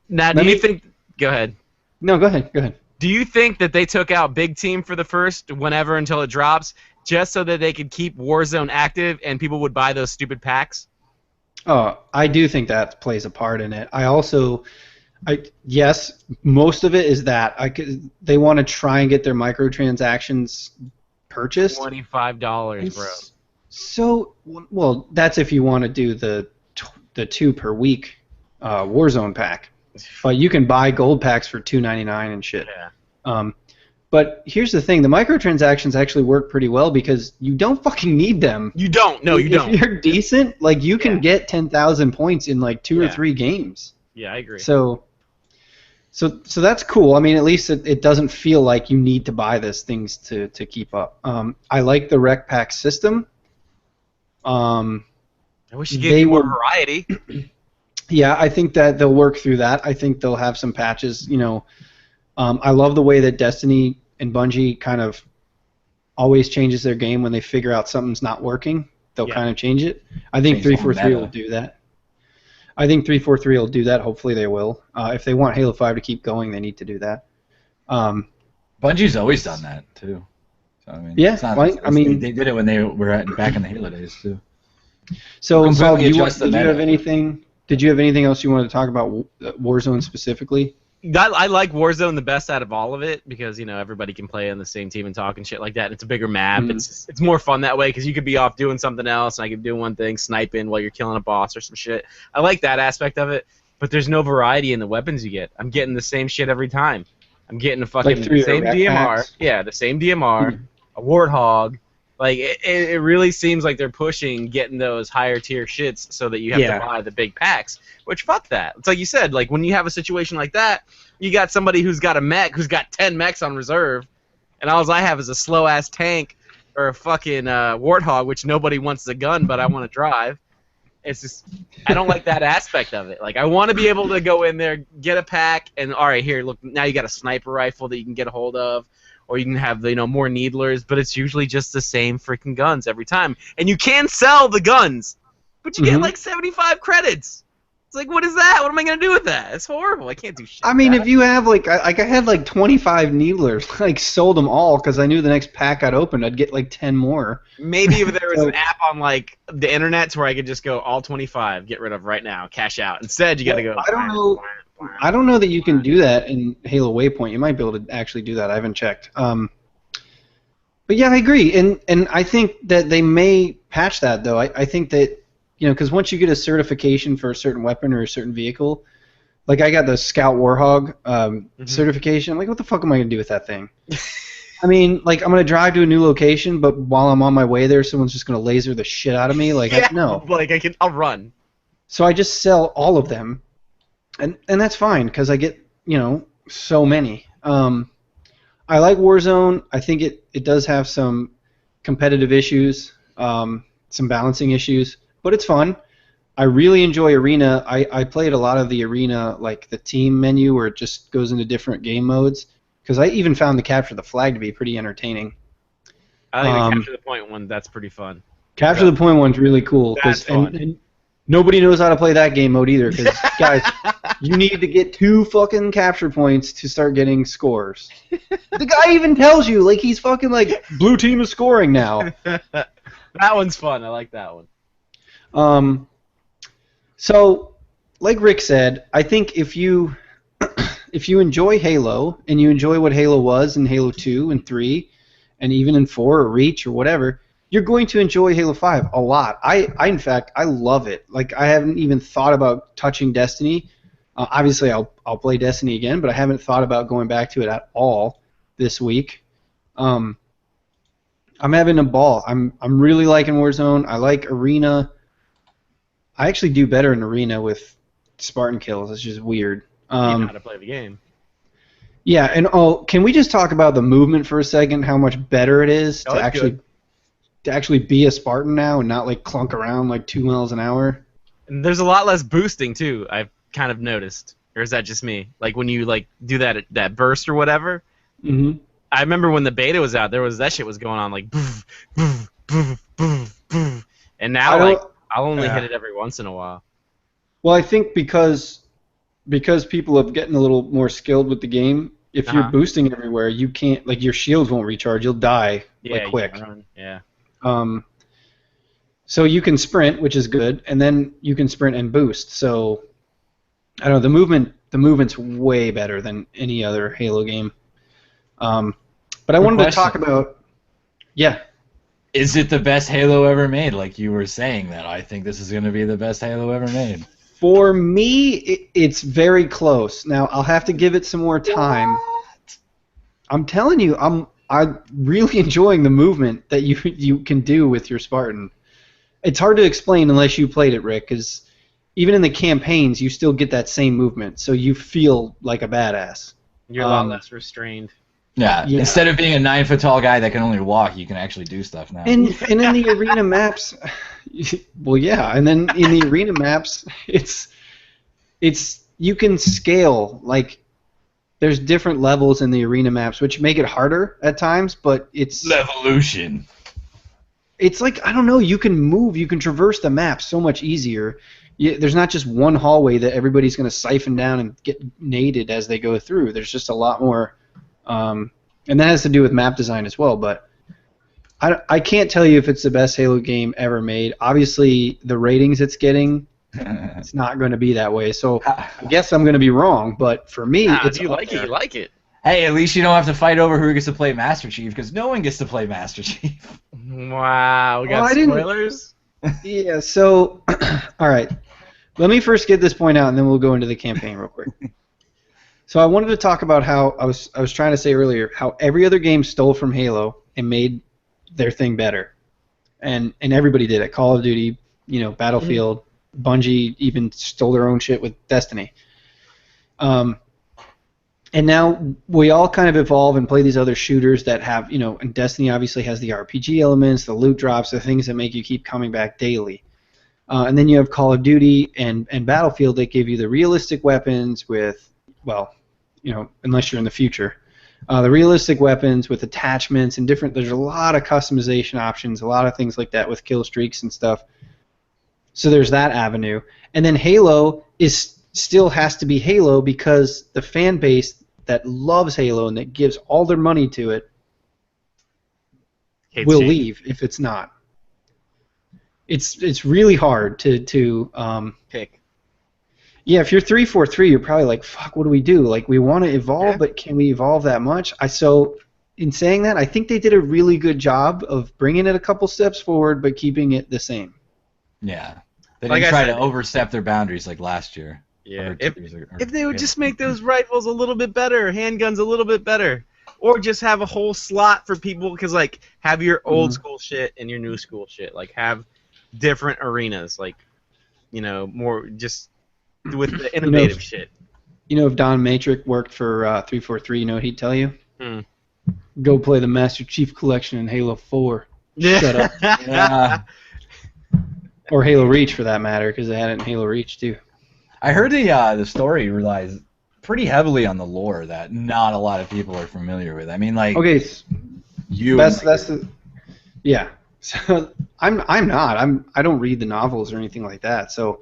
Now, do you think? Go ahead. No, go ahead. Do you think that they took out Big Team for the first whenever until it drops, just so that they could keep Warzone active and people would buy those stupid packs? Oh, I do think that plays a part in it. Yes, most of it is that they want to try and get their microtransactions purchased. $25, bro. So, well, that's if you want to do the 2 per week Warzone pack. But you can buy gold packs for $2.99 and shit. Yeah. But here's the thing: the microtransactions actually work pretty well because you don't fucking need them. You don't. No, you don't. If you're decent, like you can get 10,000 points in like 2 or 3 games. Yeah, I agree. So that's cool. I mean, at least it doesn't feel like you need to buy these things to keep up. I like the rec pack system. I wish you gave me more variety. Yeah, I think that they'll work through that. I think they'll have some patches. I love the way that Destiny and Bungie kind of always changes their game when they figure out something's not working. They'll kind of change it. I think 343 will do that. I think 343 will do that. Hopefully they will. If they want Halo 5 to keep going, they need to do that. Bungie's always done that too. So, I mean, yeah, they did it when they were back in the Halo days too. So, Bob, did you have anything? Did you have anything else you wanted to talk about Warzone specifically? I like Warzone the best out of all of it because everybody can play on the same team and talk and shit like that. It's a bigger map. It's more fun that way because you could be off doing something else and I could do one thing, sniping while you're killing a boss or some shit. I like that aspect of it, but there's no variety in the weapons you get. I'm getting the same shit every time. I'm getting the fucking same DMR. Packs? Yeah, the same DMR, a Warthog. Like it really seems like they're pushing getting those higher tier shits so that you have to buy the big packs. Which fuck that. It's like you said, like when you have a situation like that, you got somebody who's got a mech who's got 10 mechs on reserve, and all I have is a slow ass tank or a fucking Warthog, which nobody wants the gun, but I want to drive. It's just I don't like that aspect of it. Like I want to be able to go in there, get a pack, and all right, here, look, now you got a sniper rifle that you can get a hold of. Or you can have more needlers, but it's usually just the same freaking guns every time. And you can sell the guns, but you get like 75 credits. It's like, what is that? What am I gonna do with that? It's horrible. I can't do shit. I mean, if you have I had like 25 needlers, sold them all because I knew the next pack I'd open, I'd get like 10 more. Maybe if there was an app on like the internet where I could just go all 25, get rid of right now, cash out. Instead, you got to go. I don't know that you can do that in Halo Waypoint. You might be able to actually do that. I haven't checked. But yeah, I agree, and I think that they may patch that though. I think that because once you get a certification for a certain weapon or a certain vehicle, like I got the Scout Warhog certification. I'm like, what the fuck am I gonna do with that thing? I mean, like I'm gonna drive to a new location, but while I'm on my way there, someone's just gonna laser the shit out of me. Like no, like I'll run. So I just sell all of them. And that's fine because I get so many. I like Warzone. I think it does have some competitive issues, some balancing issues, but it's fun. I really enjoy Arena. I played a lot of the Arena, like the team menu where it just goes into different game modes because I even found the Capture the Flag to be pretty entertaining. I think the Capture the Point one, that's pretty fun. Capture the Point one's really cool. That's fun. And nobody knows how to play that game mode either because, guys, you need to get 2 fucking capture points to start getting scores. The guy even tells you, like, he's fucking like, blue team is scoring now. That one's fun. I like that one. So, like Rick said, I think if you enjoy Halo and you enjoy what Halo was in Halo 2 and 3 and even in 4 or Reach or whatever, you're going to enjoy Halo 5 a lot. In fact, I love it. Like, I haven't even thought about touching Destiny. Obviously, I'll play Destiny again, but I haven't thought about going back to it at all this week. I'm having a ball. I'm really liking Warzone. I like Arena. I actually do better in Arena with Spartan kills. It's just weird. You know how to play the game. Yeah, and can we just talk about the movement for a second? How much better it is to actually be a Spartan now and not like clunk around like 2 miles an hour. And there's a lot less boosting too. I've kind of noticed, or is that just me? Like when you like do that burst or whatever. Mm-hmm. I remember when the beta was out, that shit was going on like, boof, boof, boof, boof, boof. And now I'll only hit it every once in a while. Well, I think because people are getting a little more skilled with the game. If you're boosting everywhere, you can't, like, your shields won't recharge. You'll die quick. Yeah. So you can sprint, which is good, and then you can sprint and boost. So I don't know, the movement's way better than any other Halo game. But I wanted to talk about, is it the best Halo ever made? Like you were saying that I think this is going to be the best Halo ever made. For me, it's very close. Now I'll have to give it some more time. What? I'm telling you, I'm really enjoying the movement that you can do with your Spartan. It's hard to explain unless you played it, Rick, because even in the campaigns, you still get that same movement, so you feel like a badass. You're a lot less restrained. Yeah. Instead of being a 9-foot tall guy that can only walk, you can actually do stuff now. And in the arena maps, well, yeah, and then in the arena maps, it's you can scale, like there's different levels in the arena maps, which make it harder at times, but it's Levolution. It's like, I don't know, you can move, you can traverse the map so much easier. There's not just one hallway that everybody's going to siphon down and get naded as they go through. There's just a lot more, and that has to do with map design as well, but I can't tell you if it's the best Halo game ever made. Obviously, the ratings it's getting, it's not going to be that way, so I guess I'm going to be wrong, but for me, it's if you like it, you like it. Hey, at least you don't have to fight over who gets to play Master Chief, because no one gets to play Master Chief. Wow, we got spoilers? Yeah, so, all right. Let me first get this point out, and then we'll go into the campaign real quick. So I wanted to talk about how I was trying to say earlier how every other game stole from Halo and made their thing better, and everybody did it. Call of Duty, Battlefield, Bungie even stole their own shit with Destiny. And now we all kind of evolve and play these other shooters that have, and Destiny obviously has the RPG elements, the loot drops, the things that make you keep coming back daily. And then you have Call of Duty and Battlefield that give you the realistic weapons with, well, unless you're in the future, the realistic weapons with attachments and different. There's a lot of customization options, a lot of things like that with kill streaks and stuff. So there's that avenue. And then Halo still has to be Halo because the fan base that loves Halo and that gives all their money to it will leave if it's not. It's really hard to pick. Yeah, if you're 343, you're probably like, fuck, what do we do? Like, we want to evolve, but can we evolve that much? So in saying that, I think they did a really good job of bringing it a couple steps forward, but keeping it the same. Yeah. They didn't try to overstep their boundaries like last year. Yeah. If they would just make those rifles a little bit better, handguns a little bit better, or just have a whole slot for people, because, like, have your old school shit and your new school shit. Like, have different arenas, like, more just with the innovative shit. If Don Matrix worked for 343, you know what he'd tell you? Go play the Master Chief Collection in Halo 4. Shut up. Yeah. Or Halo Reach, for that matter, because they had it in Halo Reach, too. I heard the story relies pretty heavily on the lore that not a lot of people are familiar with. I mean, like, okay, that's the yeah. So I'm not. I don't read the novels or anything like that. So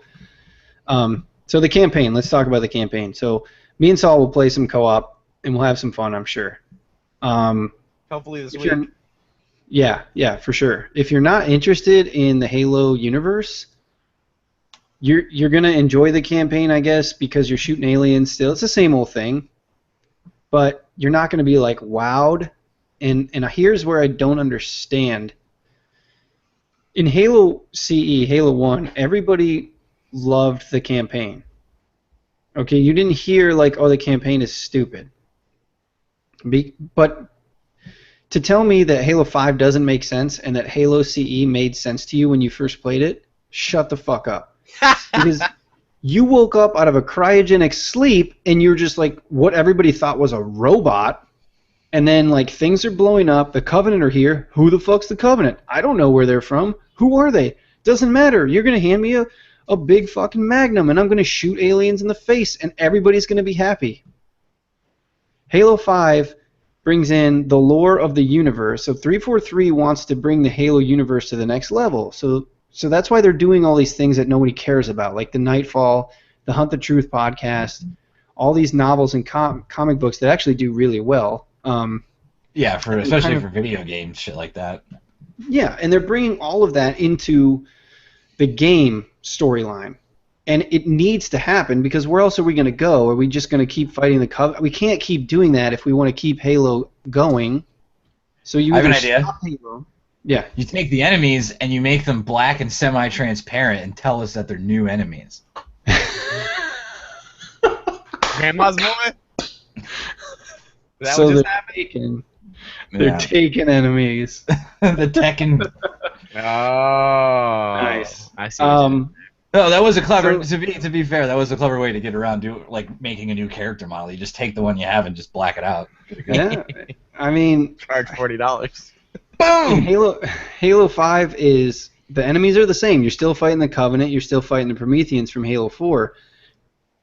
so the campaign. Let's talk about the campaign. So me and Saul will play some co-op and we'll have some fun, I'm sure. Hopefully this week. Yeah, for sure. If you're not interested in the Halo universe, you're gonna enjoy the campaign, I guess, because you're shooting aliens still. It's the same old thing, but you're not gonna be like wowed. And here's where I don't understand. In Halo CE, Halo 1, everybody loved the campaign. Okay, you didn't hear like, oh, the campaign is stupid. But to tell me that Halo 5 doesn't make sense and that Halo CE made sense to you when you first played it, shut the fuck up. Because you woke up out of a cryogenic sleep and you're just like what everybody thought was a robot, and then like things are blowing up, the Covenant are here. Who the fuck's the Covenant? I don't know where they're from. Who are they? Doesn't matter. You're going to hand me a big fucking magnum and I'm going to shoot aliens in the face and everybody's going to be happy. Halo 5 brings in the lore of the universe. So 343 wants to bring the Halo universe to the next level. So that's why they're doing all these things that nobody cares about, like the Nightfall, the Hunt the Truth podcast, all these novels and comic books that actually do really well. Yeah, especially for video games, shit like that. Yeah, and they're bringing all of that into the game storyline. And it needs to happen because where else are we going to go? Are we just going to keep fighting the Covenant? We can't keep doing that if we want to keep Halo going. So you I have an idea. Halo. Yeah. You take the enemies and you make them black and semi-transparent and tell us that they're new enemies. Grandma's moment? So they're taking enemies. The Tekken. Oh. Nice. I see. No, that was a clever. To be fair, that was a clever way to get around making a new character model. You just take the one you have and just black it out. Yeah, I mean, Charge $40. in Halo 5 is the enemies are the same. You're still fighting the Covenant. You're still fighting the Prometheans from Halo 4.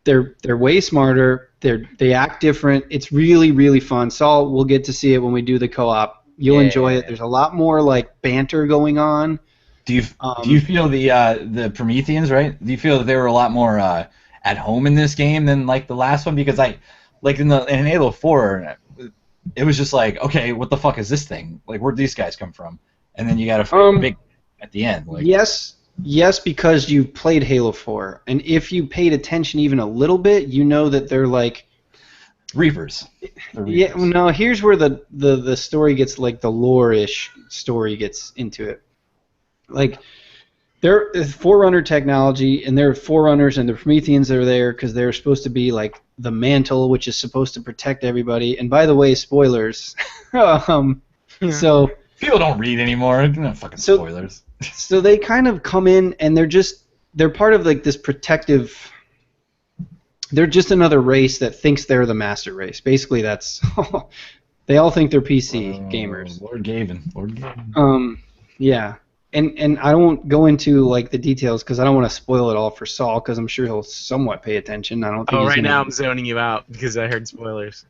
They're way smarter. They act different. It's really, really fun. Saul, we'll get to see it when we do the co-op. You'll enjoy it. There's a lot more like banter going on. Do you feel the Prometheans, right? Do you feel that they were a lot more at home in this game than like the last one? Because in Halo 4, it was just like, okay, what the fuck is this thing? Like, where'd these guys come from? And then you got to fight big at the end. Like, yes, because you played Halo 4, and if you paid attention even a little bit, you know that they're like Reapers. Yeah, no. Here's where the story gets like the lore-ish story gets into it. Like, there is Forerunner technology, and there are Forerunners, and the Prometheans are there because they're supposed to be like the mantle, which is supposed to protect everybody. And by the way, spoilers. So people don't read anymore. No fucking spoilers. So they kind of come in, and they're part of like this protective. They're just another race that thinks they're the master race. Basically, that's they all think they're PC gamers. Lord Gaven. Yeah. And I won't go into like the details because I don't want to spoil it all for Saul because I'm sure he'll somewhat pay attention. I don't think. Right now I'm zoning you out because I heard spoilers.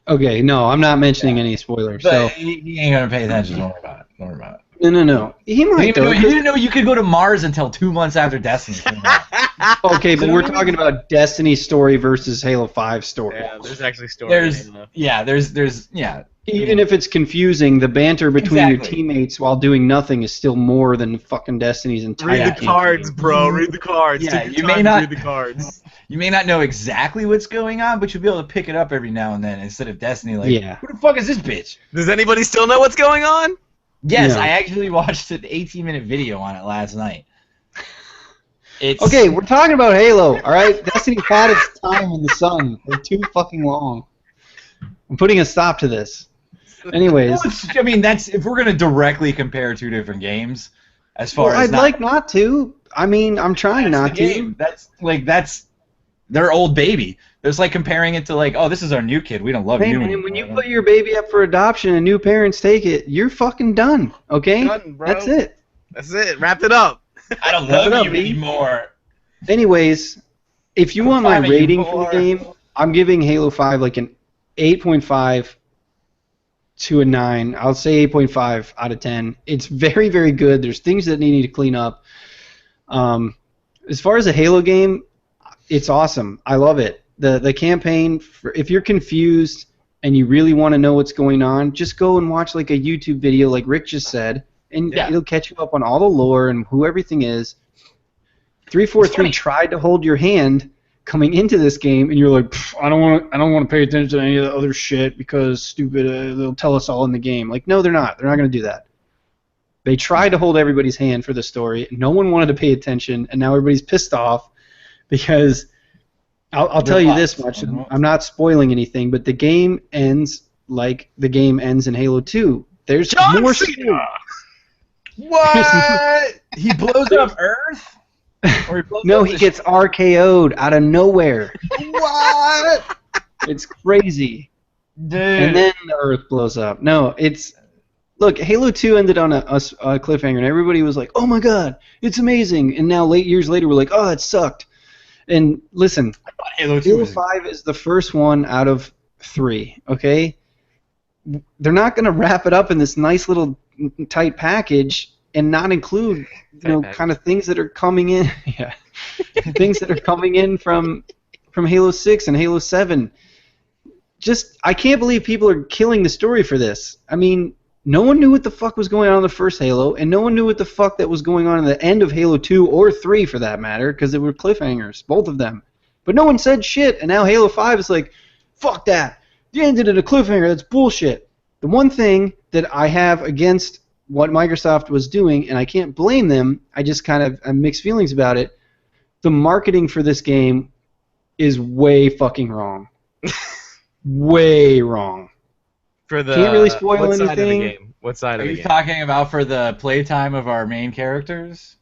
Okay, no, I'm not mentioning any spoilers. But so he ain't gonna pay attention. Don't worry about it. No. He might. You didn't know you could go to Mars until 2 months after Destiny came out. Okay, but we're talking about Destiny story versus Halo 5 story. Yeah, there's actually story. There's Even if it's confusing, the banter between your teammates while doing nothing is still more than fucking Destiny's entire Read the cards, bro. Read the cards. Yeah, you may not read the cards. You may not know exactly what's going on, but you'll be able to pick it up every now and then instead of Destiny. Like, who the fuck is this bitch? Does anybody still know what's going on? Yes, No. I actually watched an 18-minute video on it last night. Okay, we're talking about Halo, all right? Destiny had its time in the sun for too fucking long. I'm putting a stop to this. Anyways, I mean, that's if we're gonna directly compare two different games, as far as I'd like not to. I mean, I'm trying not to. That's their old baby. It's like comparing it to like, oh, this is our new kid. We don't love you anymore. When you put your baby up for adoption and new parents take it, you're fucking done. Okay, done, bro. That's it. That's it. Wrap it up. I don't love you anymore. Anyways, if you want my rating for the game, I'm giving Halo 5 like an 8.5 to a 9. I'll say 8.5 out of 10. It's very, very good. There's things that need to clean up. As far as a Halo game, it's awesome. I love it. The campaign, if you're confused and you really want to know what's going on, just go and watch like a YouTube video like Rick just said, and it'll catch you up on all the lore and who everything is. 343 tried to hold your hand coming into this game, and you're like, I don't want to pay attention to any of the other shit because stupid. They'll tell us all in the game. Like, no, they're not. They're not going to do that. They tried to hold everybody's hand for the story. No one wanted to pay attention, and now everybody's pissed off because I'll tell you this much. I'm not spoiling anything, but the game ends like the game ends in Halo 2. There's more story. What? He blows up Earth? No, he gets RKO'd out of nowhere. What? It's crazy. Dude. And then the Earth blows up. No, it's... Look, Halo 2 ended on a cliffhanger, and everybody was like, oh my god, it's amazing. And now, years later, we're like, oh, it sucked. And listen, Halo 5 is the first one out of 3, okay? They're not going to wrap it up in this nice little tight package and not include, kind of things that are coming in. Yeah, things that are coming in from Halo 6 and Halo 7. I can't believe people are killing the story for this. I mean, no one knew what the fuck was going on in the first Halo, and no one knew what the fuck that was going on in the end of Halo 2 or 3 for that matter, because they were cliffhangers, both of them. But no one said shit, and now Halo 5 is like, fuck that. You ended in a cliffhanger. That's bullshit. The one thing that I have against what Microsoft was doing, and I can't blame them, I just kind of have mixed feelings about it, the marketing for this game is way fucking wrong. Way wrong. For the, can't really spoil what anything. Side of the game? What side of the game? Are you talking about for the playtime of our main characters?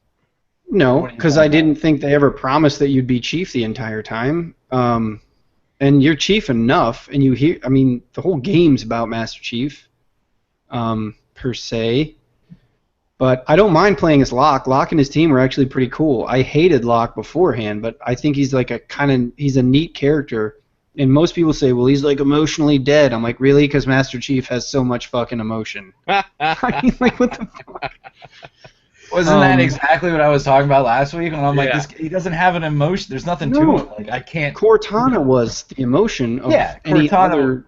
No, What are you because talking I didn't think they ever promised that you'd be chief the entire time. And you're chief enough, and you hear. I mean, the whole game's about Master Chief, per se. But I don't mind playing as Locke. Locke and his team are actually pretty cool. I hated Locke beforehand, but I think he's like he's a neat character. And most people say, well, he's like emotionally dead. I'm like, really? Because Master Chief has so much fucking emotion. I mean, like, what the fuck? Wasn't that exactly what I was talking about last week? When I'm like, Yeah. he doesn't have an emotion. There's nothing to No. it. Like, I can't. Cortana was the emotion of any Cortana. other.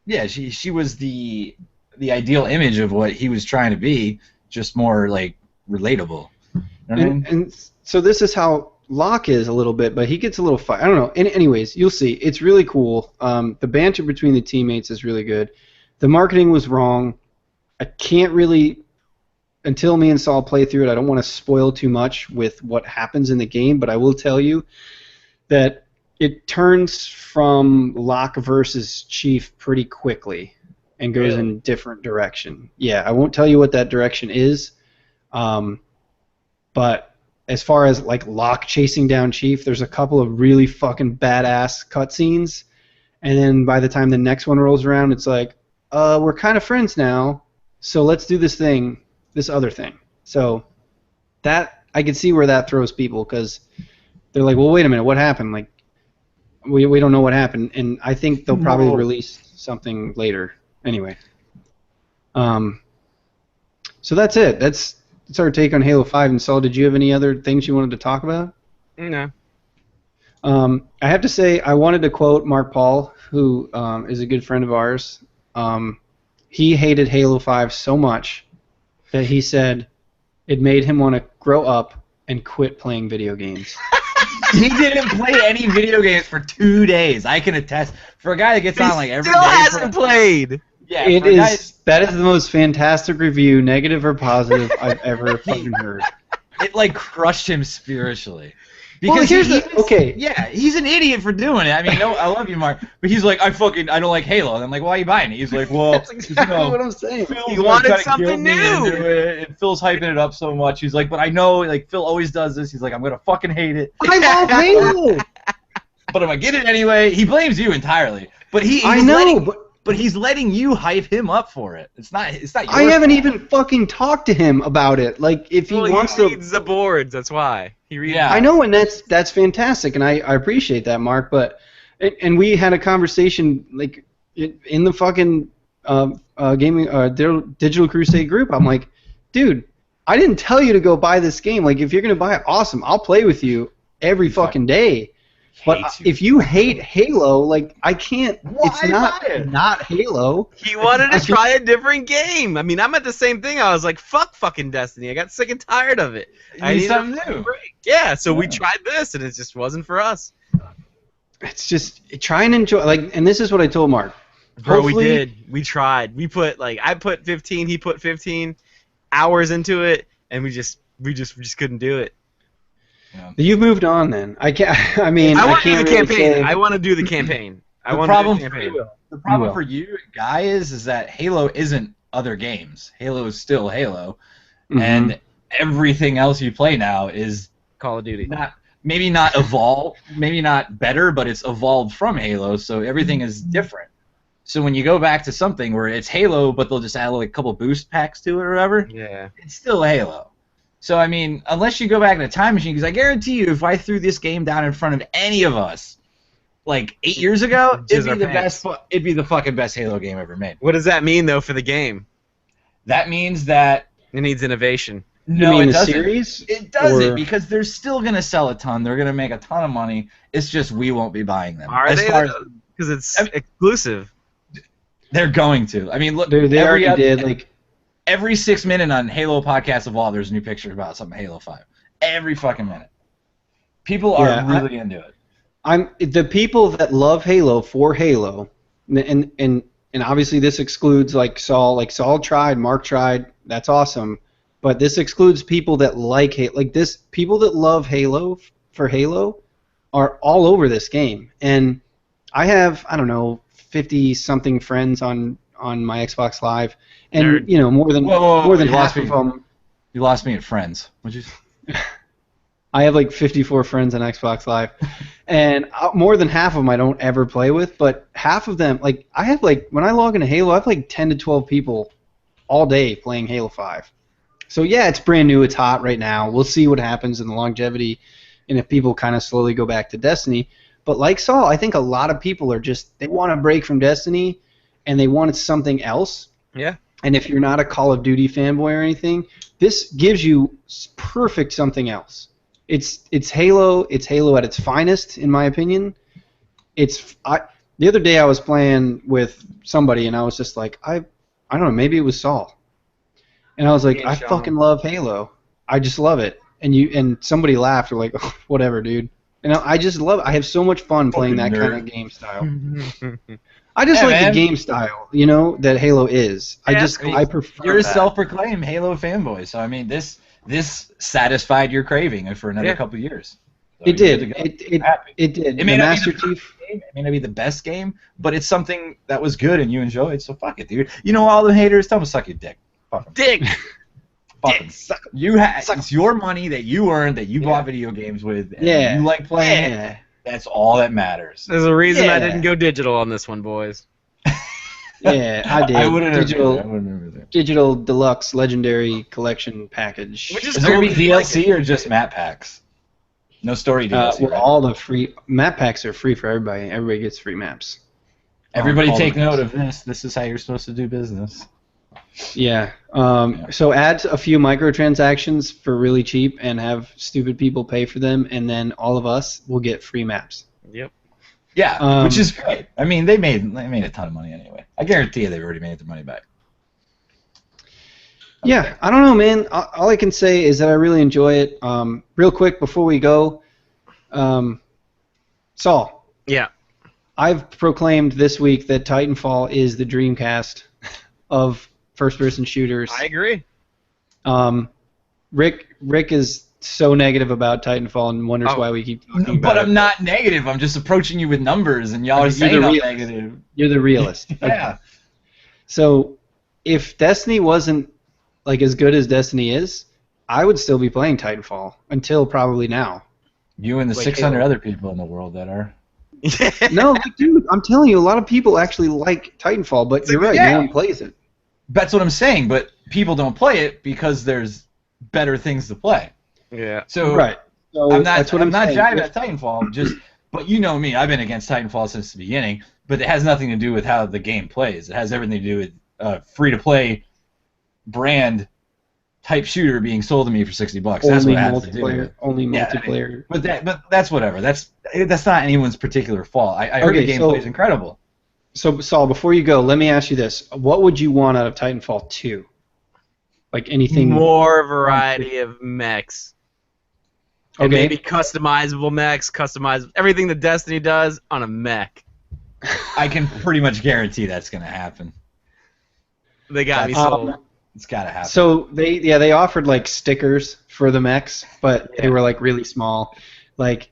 Yeah, she was the ideal image of what he was trying to be, just more like relatable. You know what I mean? And so this is how Locke is a little bit, but he gets a little fight. I don't know. Anyways, you'll see. It's really cool. The banter between the teammates is really good. The marketing was wrong. I can't really, until me and Saul play through it, I don't want to spoil too much with what happens in the game, but I will tell you that it turns from Locke versus Chief pretty quickly and goes in different direction. Yeah, I won't tell you what that direction is, but as far as like Locke chasing down Chief, there's a couple of really fucking badass cutscenes, and then by the time the next one rolls around, it's like, we're kind of friends now, so let's do this other thing. So that I can see where that throws people, because they're like, well, wait a minute, what happened? Like, we don't know what happened, and I think they'll probably release something later. Anyway, so that's it. That's our take on Halo 5. And Saul, did you have any other things you wanted to talk about? No. I have to say, I wanted to quote Mark Paul, who is a good friend of ours. He hated Halo 5 so much that he said it made him want to grow up and quit playing video games. He didn't play any video games for 2 days. I can attest. For a guy that gets on like every day. Still hasn't played. Yeah, That is the most fantastic review, negative or positive, I've ever fucking heard. It like crushed him spiritually. Well, Because okay. Yeah, he's an idiot for doing it. I mean, no, I love you, Mark, but he's like, I don't like Halo. And I'm like, why are you buying it? He's like, well, That's exactly what I'm saying. Phil's He wanted kinda something guilt me new. into it, and Phil's hyping it up so much. He's like, but I know, like, Phil always does this. He's like, I'm gonna fucking hate it, I love Halo. but I'm gonna get it anyway. He blames you entirely, but I know, but he's letting you hype him up for it. It's not your I haven't fault. even fucking talked to him about it. Like, if he wants he to, reads the boards. That's why he reads. Yeah. I know, and that's fantastic, and I appreciate that, Mark. But and we had a conversation like in the fucking Digital Crusade group. I'm like, dude, I didn't tell you to go buy this game. Like, if you're gonna buy it, awesome. I'll play with you every fucking day. But if you hate Halo, like, I can't. It's not Halo. He wanted to try a different game. I mean, I'm at the same thing. I was like, fuck fucking Destiny. I got sick and tired of it. I need need something a new. break. Yeah, so we tried this, and it just wasn't for us. It's just try and enjoy. Like, and this is what I told Mark. Bro, we Hopefully- did. We tried. We put I put 15. He put 15 hours into it, and we just couldn't do it. You've moved on, then. I can't. I mean, I want to can't do the really campaign. say- I want to do the campaign. The problem for you, Guy, is that Halo isn't other games. Halo is still Halo, Mhm. and everything else you play now is Call of Duty. maybe not evolved, maybe not better, but it's evolved from Halo, so everything is different. So when you go back to something where it's Halo, but they'll just add like a couple boost packs to it or whatever, Yeah. it's still Halo. So, I mean, unless you go back in a time machine, because I guarantee you, if I threw this game down in front of any of us, like 8 years ago, it'd be the best. It'd be the fucking best Halo game ever made. What does that mean though for the game? That means that It needs innovation. You mean it the doesn't. series? It doesn't Or- because they're still gonna sell a ton. They're gonna make a ton of money. It's just we won't be buying them. Are As they? far as- Because it's I mean- exclusive. They're going to. I mean, look. Dude, they every already other- did. Like, every 6 minutes on Halo Podcast Evolve, there's a new picture about something Halo 5. Every fucking minute. People are Yeah, really into it. I'm the people that love Halo for Halo, and obviously this excludes like Saul. Like, Saul tried, Mark tried. That's awesome. But this excludes people that like Halo. Like, this, people that love Halo for Halo are all over this game. And I have, I don't know, 50-something friends on my Xbox Live, and Nerd. you know, more than Whoa, more than you lost half of me. them. You lost me at Friends. What'd you? I have like 54 friends on Xbox Live, and more than half of them I don't ever play with. But half of them, like I have like when I log into Halo, I have like 10 to 12 people all day playing Halo 5. So yeah, it's brand new. It's hot right now. We'll see what happens in the longevity, and if people kind of slowly go back to Destiny. But like Saul, I think a lot of people are just they want to break from Destiny, and they want something else. Yeah. And if you're not a Call of Duty fanboy or anything, this gives you perfect something else. It's Halo. It's Halo at its finest, in my opinion. The other day I was playing with somebody, and I was just like, I don't know, maybe it was Saul. And I was like, I fucking love Halo. I just love it. And somebody laughed, or like, oh, whatever, dude. And I just love it. I have so much fun playing that kind of game style. I just like the game style, that Halo is. Yeah, I prefer You're a that. self-proclaimed Halo fanboy, so I mean, this satisfied your craving for another couple of years. So It did. It It may the not Master be the Chief. Game, it may not be the best game, but it's something that was good and you enjoyed, so fuck it, dude. You know, all the haters, tell them to suck your dick. Fuck 'em. Dick. Fuck 'em. It's your money that you earned, that you bought video games with, and you like playing it. That's all that matters. There's a reason I Yeah. didn't go digital on this one, boys. Yeah, I did. I wouldn't have Digital Deluxe Legendary Collection Package. Which Is there cool going to be 'cause you DLC or just map packs? No story DLC, well, right? all the free map packs are free for everybody. Everybody gets free maps. Everybody all take the note of this. This is how you're supposed to do business. Yeah. So add a few microtransactions for really cheap and have stupid people pay for them, and then all of us will get free maps. Yep. Yeah, which is great. I mean, they made a ton of money anyway. I guarantee you they've already made their money back. Yeah, I don't know, man. All I can say is that I really enjoy it. Real quick before we go, Saul, Yeah. I've proclaimed this week that Titanfall is the Dreamcast of first-person shooters. I agree. Rick is so negative about Titanfall and wonders why we keep talking about But it. I'm not negative. I'm just approaching you with numbers, and y'all are You're saying the I'm realist. negative. You're the realist. Yeah. So if Destiny wasn't like as good as Destiny is, I would still be playing Titanfall until probably now. You and the Like 600 Halo. other people in the world that are. No, dude, I'm telling you, a lot of people actually like Titanfall, but you're right, yeah. no one plays it. That's what I'm saying, but people don't play it because there's better things to play. Yeah. So Right. So I'm that's what not saying. jiving at Titanfall. But you know me, I've been against Titanfall since the beginning. But it has nothing to do with how the game plays. It has everything to do with free-to-play brand type shooter being sold to me for $60. That's Only what it has to do with multiplayer. it. Only Yeah, multiplayer. But that's whatever. That's not anyone's particular fault. I heard Okay, the so- gameplay is incredible. So Saul, before you go, let me ask you this: what would you want out of Titanfall 2? Like anything More variety of mechs. And Okay. maybe customizable mechs, everything that Destiny does on a mech. I can pretty much guarantee that's going to happen. They got me Um, sold. It's got to happen. So they offered like stickers for the mechs, but they were like really small. Like,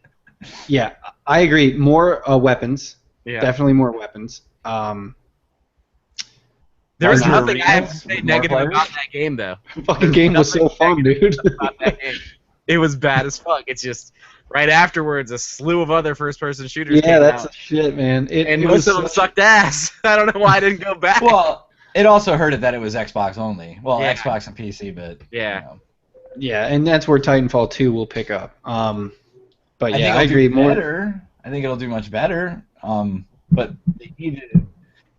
yeah, I agree. More weapons, Yeah. definitely more weapons. There was Larger nothing I have to arenas say with more negative players? about that game, though. Fucking game was so fun, dude. About that game. It was bad as fuck. It's just right afterwards, a slew of other first-person shooters Yeah, came that's out. the shit, man. And it most was of them such- sucked ass. I don't know why I didn't go back. Well, it also hurt it that it was Xbox only. Well, Yeah. Xbox and PC, but Yeah. you know. Yeah, and that's where Titanfall 2 will pick up. But I yeah, think I it'll agree. do More. better. I think it'll do much better. But they need to.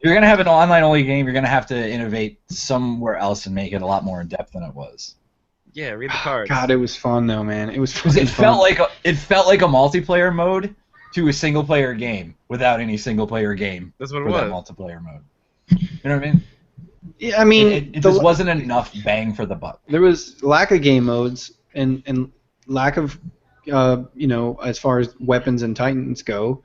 You're gonna have an online-only game. You're gonna have to innovate somewhere else and make it a lot more in depth than it was. Yeah, read the cards. God, it was fun though, man. It was Because fucking it felt fun. like a multiplayer mode to a single-player game without any single-player game That's what it for that was. multiplayer mode. You know what I mean? Yeah, I mean, It just wasn't enough bang for the buck. there was lack of game modes and lack of as far as weapons and Titans go.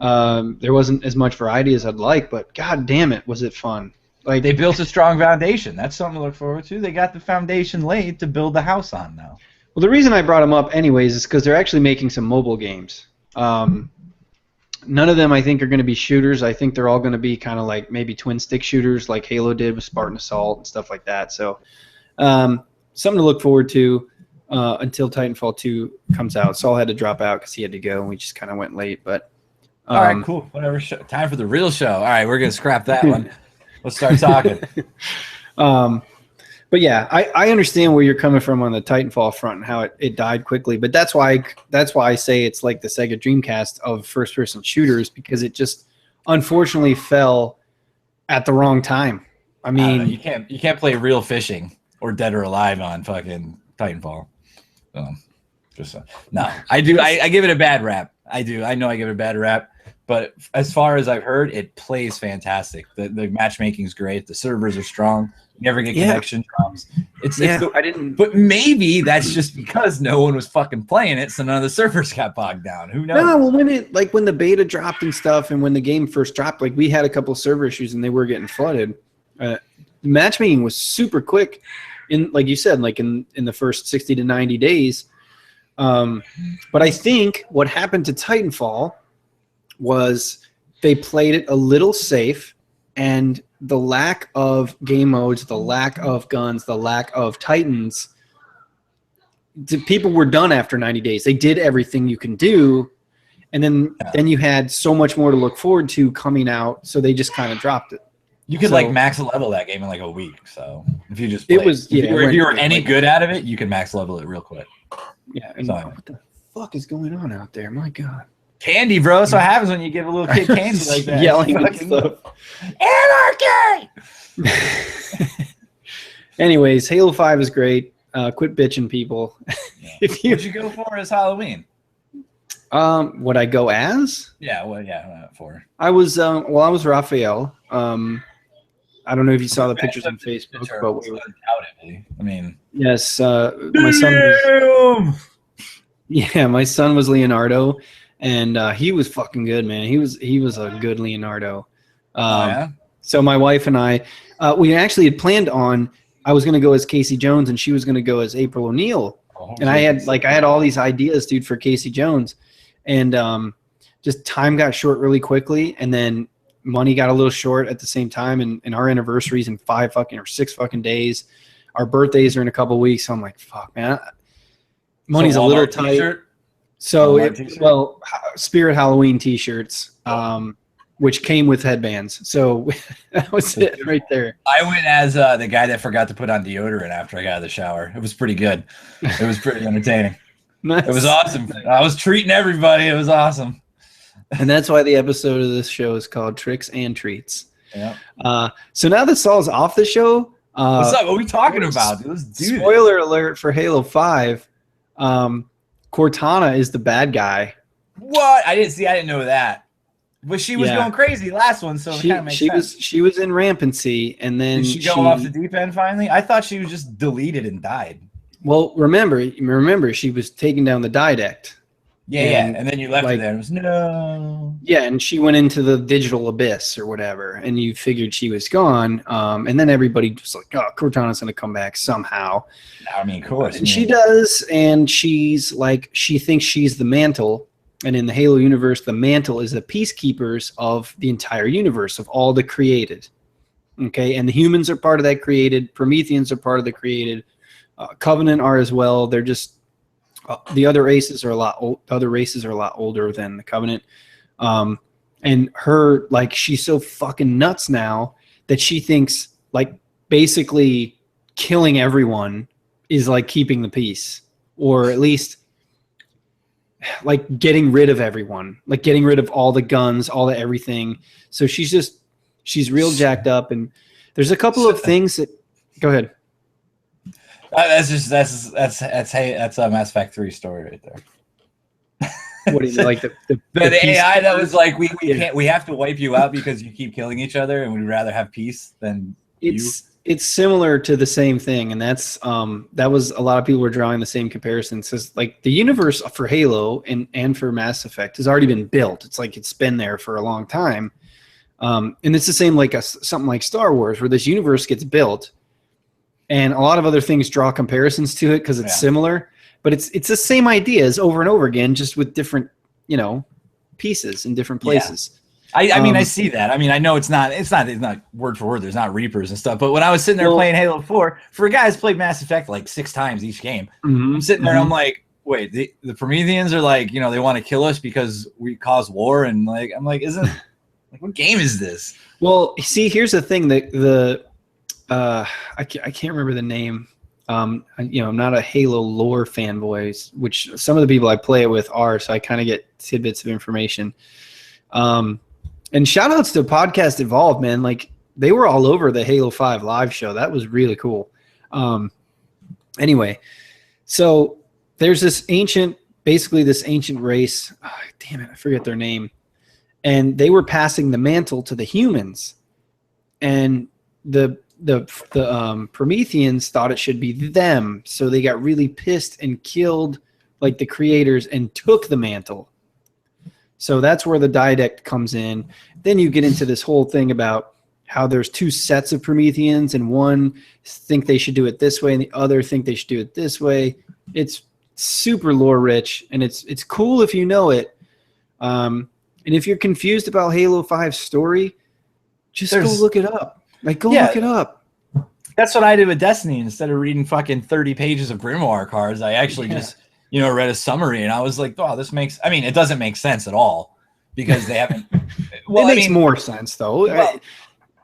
There wasn't as much variety as I'd like, but god damn it, was it fun. Like They built a strong foundation. That's something to look forward to. They got the foundation laid to build the house on now. well, the reason I brought them up anyways is because they're actually making some mobile games. None of them I think are going to be shooters. I think they're all going to be kind of like maybe twin stick shooters like Halo did with Spartan Assault and stuff like that. So something to look forward to. until Titanfall 2 comes out. Saul had to drop out because he had to go, and we just kind of went late. But all right, cool. Whatever. Time for the real show. All right, we're gonna scrap that one. Let's start talking. But yeah, I understand where you're coming from on the Titanfall front and how it died quickly. But that's why I say it's like the Sega Dreamcast of first-person shooters, because it just unfortunately fell at the wrong time. I mean, you can't play Real Fishing or Dead or Alive on fucking Titanfall. No, I do. I give it a bad rap. I do. I know I give it a bad rap. But as far as I've heard, it plays fantastic. The matchmaking is great. The servers are strong. You never get connection problems. I didn't. But maybe that's just because no one was fucking playing it, so none of the servers got bogged down. Who knows? No, well, when the beta dropped and stuff, and when the game first dropped, like we had a couple server issues and they were getting flooded. Matchmaking was super quick, like you said, like in the first 60 to 90 days. But I think what happened to Titanfall was they played it a little safe, and the lack of game modes, the lack of guns, the lack of Titans, people were done after 90 days. They did everything you can do, and then you had so much more to look forward to coming out, so they just kind of dropped it. You could like max level that game in like a week. So if you just if you were any good out of it, you could max level it real quick. Yeah. And what the fuck is going on out there? My God. Candy, bro. That's what happens when you give a little kid candy like that. Yelling and stuff. Anarchy! Anyways, Halo 5 is great. Quit bitching, people. Yeah. What'd you go for as Halloween? What I go as? Yeah, for. I was Raphael. I don't know if you saw the pictures on Facebook, but we were. I mean, yes, my son was Leonardo, and he was fucking good, man. He was a good Leonardo. So my wife and I, we actually had planned on. I was going to go as Casey Jones, and she was going to go as April O'Neil. And I had all these ideas, dude, for Casey Jones, and just time got short really quickly, and then money got a little short at the same time, and our anniversary's in 6 fucking days. Our birthdays are in a couple weeks, so I'm like, fuck, man. Money's a little tight. T-shirt? So, Spirit Halloween T-shirts, which came with headbands. So that was it right there. I went as the guy that forgot to put on deodorant after I got out of the shower. It was pretty good. It was pretty entertaining. Nice. It was awesome. I was treating everybody. It was awesome. And that's why the episode of this show is called Tricks and Treats. Yeah. So now that Saul's off the show, what's up? What are we talking about? Let's do spoiler alert for Halo 5. Cortana is the bad guy. What? I didn't know that. But she was going crazy last one, so it kind of makes sense. She was in rampancy, and then did she go off the deep end finally? I thought she was just deleted and died. Well, remember, she was taking down the Didact. Yeah, and then you left her there. And it was no. Yeah, and she went into the digital abyss or whatever, and you figured she was gone. And then everybody was like, "Oh, Cortana's going to come back somehow." I mean, of course. And she does, and she's like, she thinks she's the mantle. And in the Halo universe, the mantle is the peacekeepers of the entire universe, of all the created. Okay, and the humans are part of that created. Prometheans are part of the created. Covenant are as well. They're just the other races are a lot. Other races are a lot older than the Covenant. And her, like, she's so fucking nuts now that she thinks like basically killing everyone is like keeping the peace, or at least like getting rid of everyone, like getting rid of all the guns, all the everything. So she's real jacked up, and there's a couple of things that go ahead. That's a Mass Effect 3 story right there. What do you mean, like the AI that was like, we have to wipe you out because you keep killing each other, and we'd rather have peace than It's similar to the same thing, and that's that was a lot of people were drawing the same comparisons. Says like the universe for Halo and for Mass Effect has already been built. It's like it's been there for a long time, and it's the same like something like Star Wars, where this universe gets built, and a lot of other things draw comparisons to it because it's similar, but it's the same ideas over and over again, just with different pieces in different places. I mean, I see that. I mean, I know it's not word for word. There's not Reapers and stuff. But when I was sitting there playing Halo 4, for a guy who's played Mass Effect like 6 times each game, I'm sitting there and I'm like, wait, the Prometheans are like, they want to kill us because we cause war, and like, I'm like, what game is this? Well, see, here's the thing. I can't remember the name. I'm not a Halo lore fanboy, which some of the people I play it with are, so I kind of get tidbits of information. And shout outs to Podcast Evolved, man. Like, they were all over the Halo 5 live show. That was really cool. Anyway, so there's this ancient race. Oh, damn it, I forget their name. And they were passing the mantle to the humans. And the Prometheans thought it should be them. So they got really pissed and killed like the creators and took the mantle. So that's where the didact comes in. Then you get into this whole thing about how there's 2 sets of Prometheans, and one think they should do it this way and the other think they should do it this way. It's super lore rich, and it's cool if you know it. And if you're confused about Halo 5's story, just go look it up. Look it up. That's what I did with Destiny. Instead of reading fucking 30 pages of Grimoire cards, I actually just read a summary, and I was like, "Oh, it doesn't make sense at all because they haven't." Well, it makes more sense though. Well,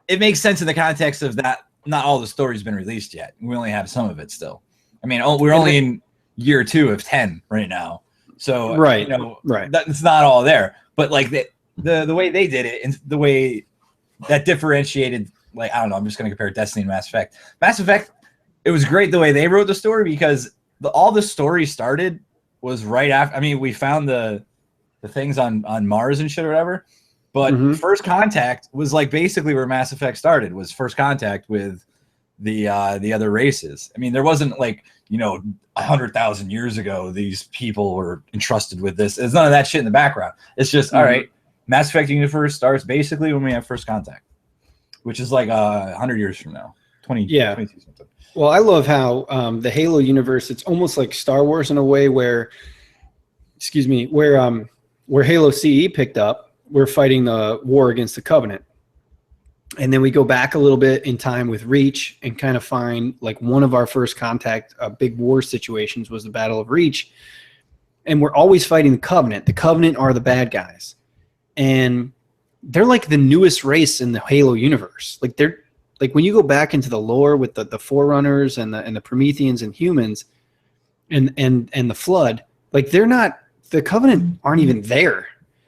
it makes sense in the context of that. Not all the story's been released yet. We only have some of it still. I mean, we're only in year 2 of 10 right now, so right. It's not all there. But like the way they did it, and the way that differentiated, like, I don't know. I'm just going to compare Destiny and Mass Effect. Mass Effect, it was great the way they wrote the story because all the story started was right after. I mean, we found the things on Mars and shit or whatever, but First Contact was like basically where Mass Effect started, was first contact with the other races. I mean, there wasn't like 100,000 years ago these people were entrusted with this. There's none of that shit in the background. It's just all right. Mass Effect universe starts basically when we have first contact, which is like 100 years from now. 22 something. Well, I love how the Halo universe, it's almost like Star Wars in a way where Halo CE picked up, we're fighting the war against the Covenant. And then we go back a little bit in time with Reach and kind of find like one of our first contact big war situations was the Battle of Reach. And we're always fighting the Covenant. The Covenant are the bad guys. And they're like the newest race in the Halo universe. Like they're like when you go back into the lore with the Forerunners and the Prometheans and humans and the Flood, like the Covenant aren't even there.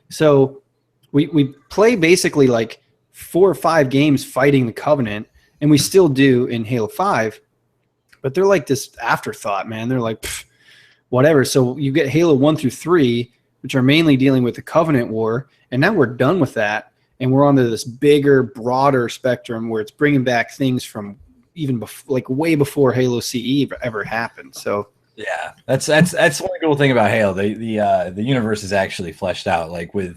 So we play basically like 4 or 5 games fighting the Covenant, and we still do in Halo 5, but they're like this afterthought, man. They're like, whatever. So you get Halo 1 through 3, which are mainly dealing with the Covenant War, and now we're done with that. And we're onto this bigger, broader spectrum where it's bringing back things from even way before Halo CE ever happened. So yeah, that's one cool thing about Halo. The universe is actually fleshed out. Like I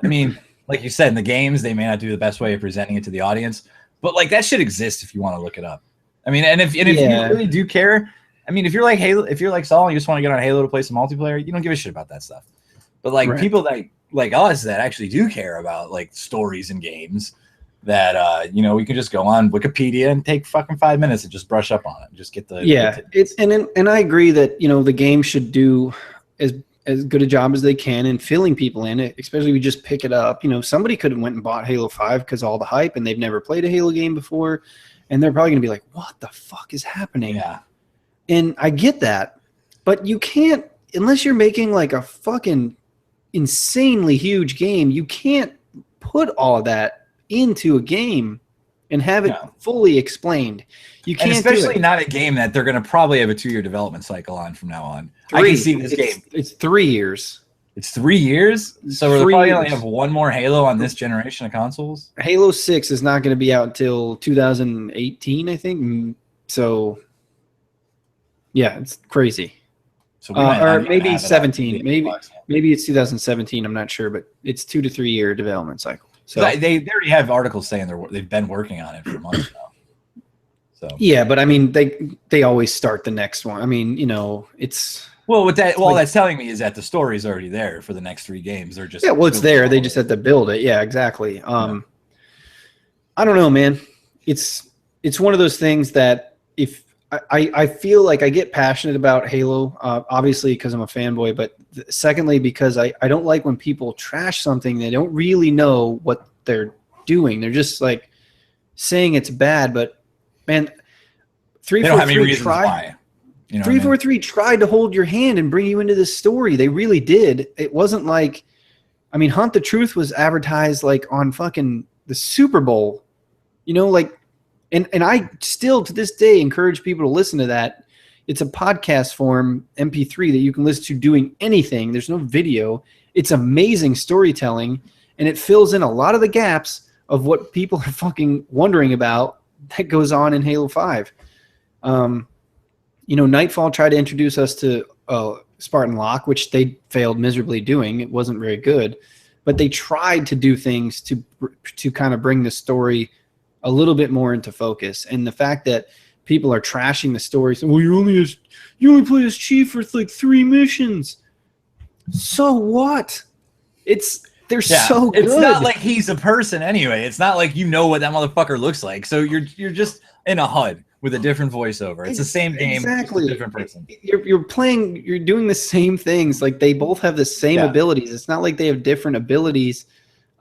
mean, like you said, in the games they may not do the best way of presenting it to the audience, but like that should exist if you want to look it up. I mean, and if you really do care, I mean, if you're like Halo, if you're like Saul and you just want to get on Halo to play some multiplayer, you don't give a shit about that stuff. But like people that like us that actually do care about like stories and games, that we can just go on Wikipedia and take fucking 5 minutes and just brush up on it, just get the and I agree that the game should do as good a job as they can in filling people in it, especially if we just pick it up. Somebody could have went and bought Halo 5 because all the hype, and they've never played a Halo game before, and they're probably gonna be like, what the fuck is happening? Yeah. And I get that, but you can't, unless you're making like a fucking insanely huge game, you can't put all of that into a game and have it fully explained. You can't, and especially not a game that they're going to probably have a 2-year development cycle on from now on. I can see this game. It's 3 years. It's 3 years? So we'll probably only have one more Halo on this generation of consoles? Halo 6 is not going to be out until 2018, I think. So, yeah, it's crazy. So or maybe 17. Maybe it's 2017. I'm not sure, but it's 2 to 3 year development cycle. So they already have articles saying they've been working on it for months now. So yeah, but I mean they always start the next one. I mean, it's Well, all that's telling me is that the story's already there for the next 3 games. They're just it's there. They just have to build it. Yeah, exactly. I don't know, man. It's one of those things that if I feel like I get passionate about Halo, obviously because I'm a fanboy, but secondly because I don't like when people trash something they don't really know what they're doing. They're just like saying it's bad, but man, 343 tried. 343 tried to hold your hand and bring you into this story. They really did. It wasn't like, I mean, Hunt the Truth was advertised like on fucking the Super Bowl, like. And I still, to this day, encourage people to listen to that. It's a podcast form, MP3, that you can listen to doing anything. There's no video. It's amazing storytelling, and it fills in a lot of the gaps of what people are fucking wondering about that goes on in Halo 5. Nightfall tried to introduce us to Spartan Locke, which they failed miserably doing. It wasn't very good. But they tried to do things to kind of bring the story a little bit more into focus, and the fact that people are trashing the story, saying, "Well, you only play as Chief for like 3 missions." So what? They're so good. It's not like he's a person anyway. It's not like what that motherfucker looks like. So you're just in a HUD with a different voiceover. It's the same game, exactly. Just a different person. You're doing the same things. Like they both have the same abilities. It's not like they have different abilities.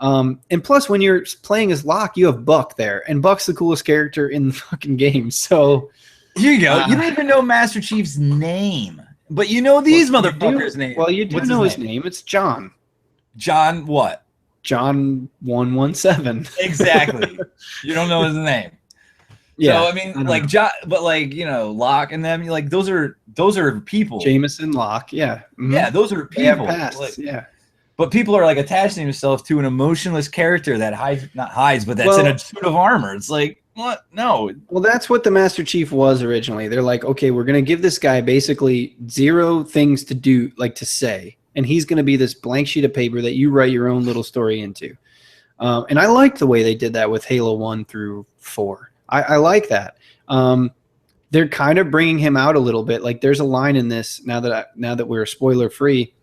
And plus, when you're playing as Locke, you have Buck there, and Buck's the coolest character in the fucking game. So here you go. You don't even know Master Chief's name, but you know these motherfuckers' names. Well, you do know his name. It's John. John what? John 117. Exactly. You don't know his name. Yeah. So I mean, like John, but like Locke and them, like those are people. Jameson, Locke, yeah, yeah, those are people. They have pasts, like, yeah. But people are like attaching themselves to an emotionless character that hides, but that's in a suit of armor. It's like, what? No. Well, that's what the Master Chief was originally. They're like, okay, we're going to give this guy basically 0 things to do, like to say, and he's going to be this blank sheet of paper that you write your own little story into. And I like the way they did that with Halo 1 through 4. I like that. They're kind of bringing him out a little bit. Like there's a line in this now that we're spoiler free,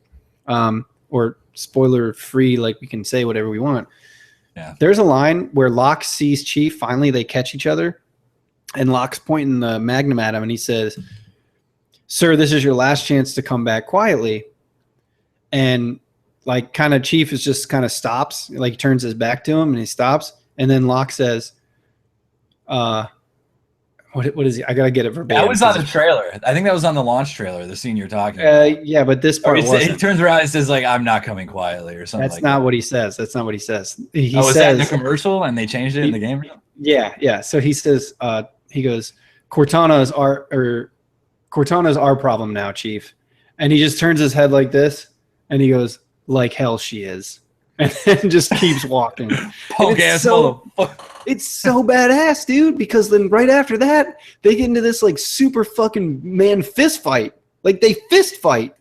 or spoiler free, like we can say whatever we want. Yeah. There's a line where Locke sees Chief. Finally, they catch each other, and Locke's pointing the Magnum at him, and he says, "Sir, this is your last chance to come back quietly." And like, kind of Chief is just kind of stops, like he turns his back to him, and he stops, and then Locke says, What is he? I gotta get it verbatim. That was on the trailer. I think that was on the launch trailer. The scene you're talking about. Yeah, but this part wasn't. He turns around and says like, "I'm not coming quietly" or something. That's not what he saes. That's not what he says. He was that in the commercial and they changed it in the game? Yeah. So he says, he goes, Cortana's our problem now, Chief. And he just turns his head like this, and he goes, "Like hell she is," and then just keeps walking. It's so badass, dude, because then right after that, they get into this like super fucking fist fight. Like they fist fight.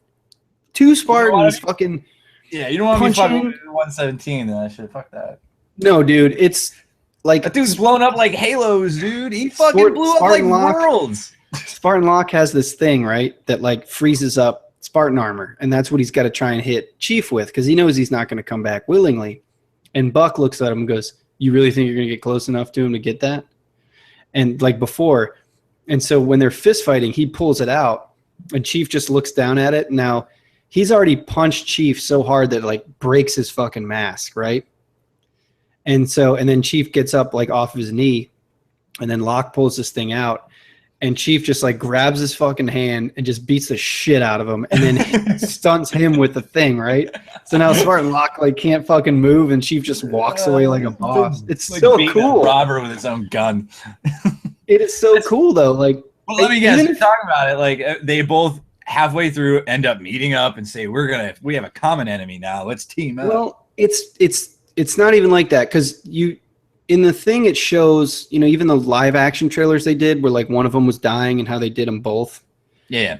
2 Spartans fucking. Yeah, you don't want to be fucking 117 then. I should fuck that. No, dude, it's like that dude's blown up like halos, dude. He fucking blew up like worlds. Spartan Locke has this thing, right, that like freezes up Spartan armor, and that's what he's got to try and hit Chief with because he knows he's not going to come back willingly. And Buck looks at him and goes, "You really think you're going to get close enough to him to get that?" And like before, and so when they're fist fighting, he pulls it out, and Chief just looks down at it. Now, he's already punched Chief so hard that it like breaks his fucking mask, right? And then Chief gets up like off his knee, and then Locke pulls this thing out, and Chief just like grabs his fucking hand and just beats the shit out of him, and then stunts him with the thing, right? So now Spartan Locke like can't fucking move, and Chief just walks away like a boss. It's like so cool. A robber with his own gun. It is so cool though. Like, well, let me guess. You're talking about it. Like they both halfway through end up meeting up and say, we have a common enemy now. Let's team up. Well, it's not even like that because in the thing it shows, even the live action trailers they did where like one of them was dying and how they did them both. Yeah.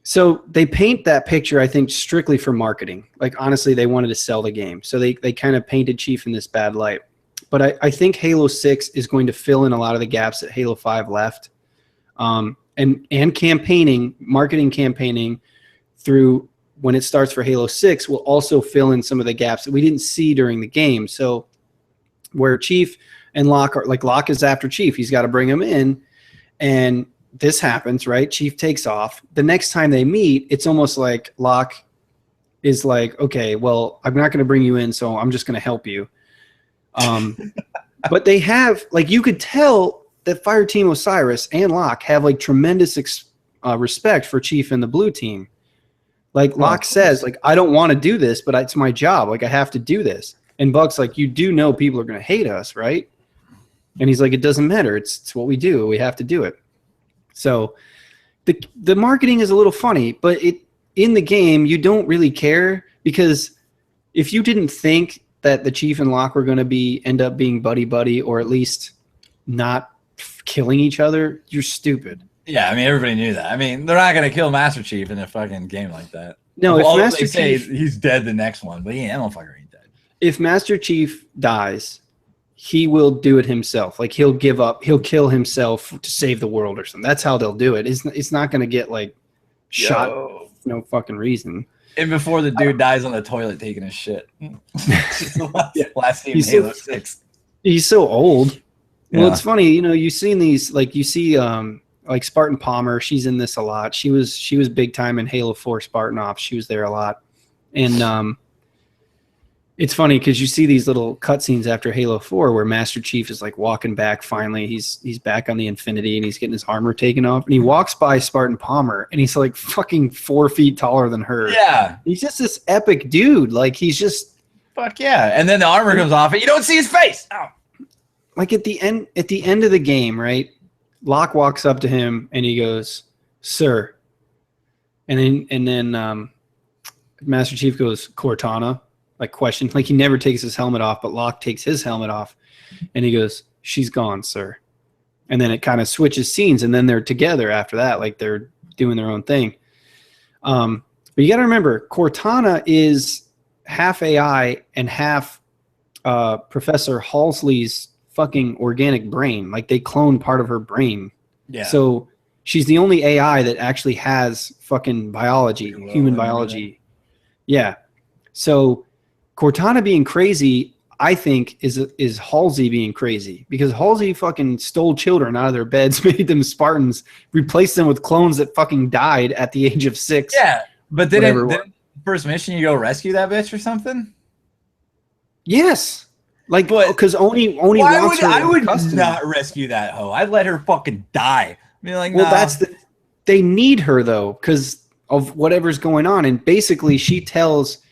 So they paint that picture, I think, strictly for marketing. Like, honestly, they wanted to sell the game. So they kind of painted Chief in this bad light. But I think Halo 6 is going to fill in a lot of the gaps that Halo 5 left. and campaigning, marketing campaigning through when it starts for Halo 6 will also fill in some of the gaps that we didn't see during the game. So where Chief and Locke are, like Locke is after Chief, he's got to bring him in, and this happens, right? Chief takes off. The next time they meet, it's almost like Locke is like, okay, well, I'm not going to bring you in, so I'm just going to help you. But they have, like, you could tell that Fireteam Osiris and Locke have like tremendous respect for Chief and the blue team. Like Locke says, like, I don't want to do this, but it's my job. Like, I have to do this. And Buck's like, you do know people are going to hate us, right? And he's like, it doesn't matter. It's what we do. We have to do it. So the marketing is a little funny, but in the game, you don't really care, because if you didn't think that the Chief and Locke were going to end up being buddy-buddy, or at least not killing each other, you're stupid. Yeah, I mean, everybody knew that. I mean, they're not gonna kill Master Chief in a fucking game like that. No, well, if Master Chief, Chief, he's dead the next one, but that motherfucker ain't dead. If Master Chief dies, he will do it himself. Like, he'll give up, he'll kill himself to save the world or something. That's how they'll do it. It's not gonna get like shot for no fucking reason. And before the dude dies on the toilet taking his shit. last team He's Halo so, 6. He's so old. Well, Yeah. it's funny, you know, you've seen these, like, you see like Spartan Palmer, she's in this a lot. She was big time in Halo 4 Spartan Ops. She was there a lot. And it's funny because you see these little cutscenes after Halo 4 where Master Chief is like walking back finally. He's back on the Infinity and he's getting his armor taken off. And he walks by Spartan Palmer and he's like fucking 4 feet taller than her. Yeah. He's just this epic dude. Like, he's just... Fuck yeah. And then the armor comes off and you don't see his face. Ow. Like at the end of the game, right? Locke walks up to him and he goes, "Sir," and then Master Chief goes, "Cortana," like question, like he never takes his helmet off, but Locke takes his helmet off, and he goes, "She's gone, sir." And then it kind of switches scenes, and then they're together after that, like they're doing their own thing. But you got to remember, Cortana is half AI and half Professor Halsey's fucking organic brain. Like, they cloned part of her brain. Yeah. So she's the only AI that actually has fucking biology, human biology. Yeah. So Cortana being crazy, I think, is Halsey being crazy, because Halsey fucking stole children out of their beds, made them Spartans, replaced them with clones that fucking died at the age of 6. Yeah, but then first mission you go rescue that bitch or something? Yes. Like, because Oni wants her. I would not rescue that hoe. I'd let her fucking die. I mean, like, well, they need her though, because of whatever's going on, and basically she tells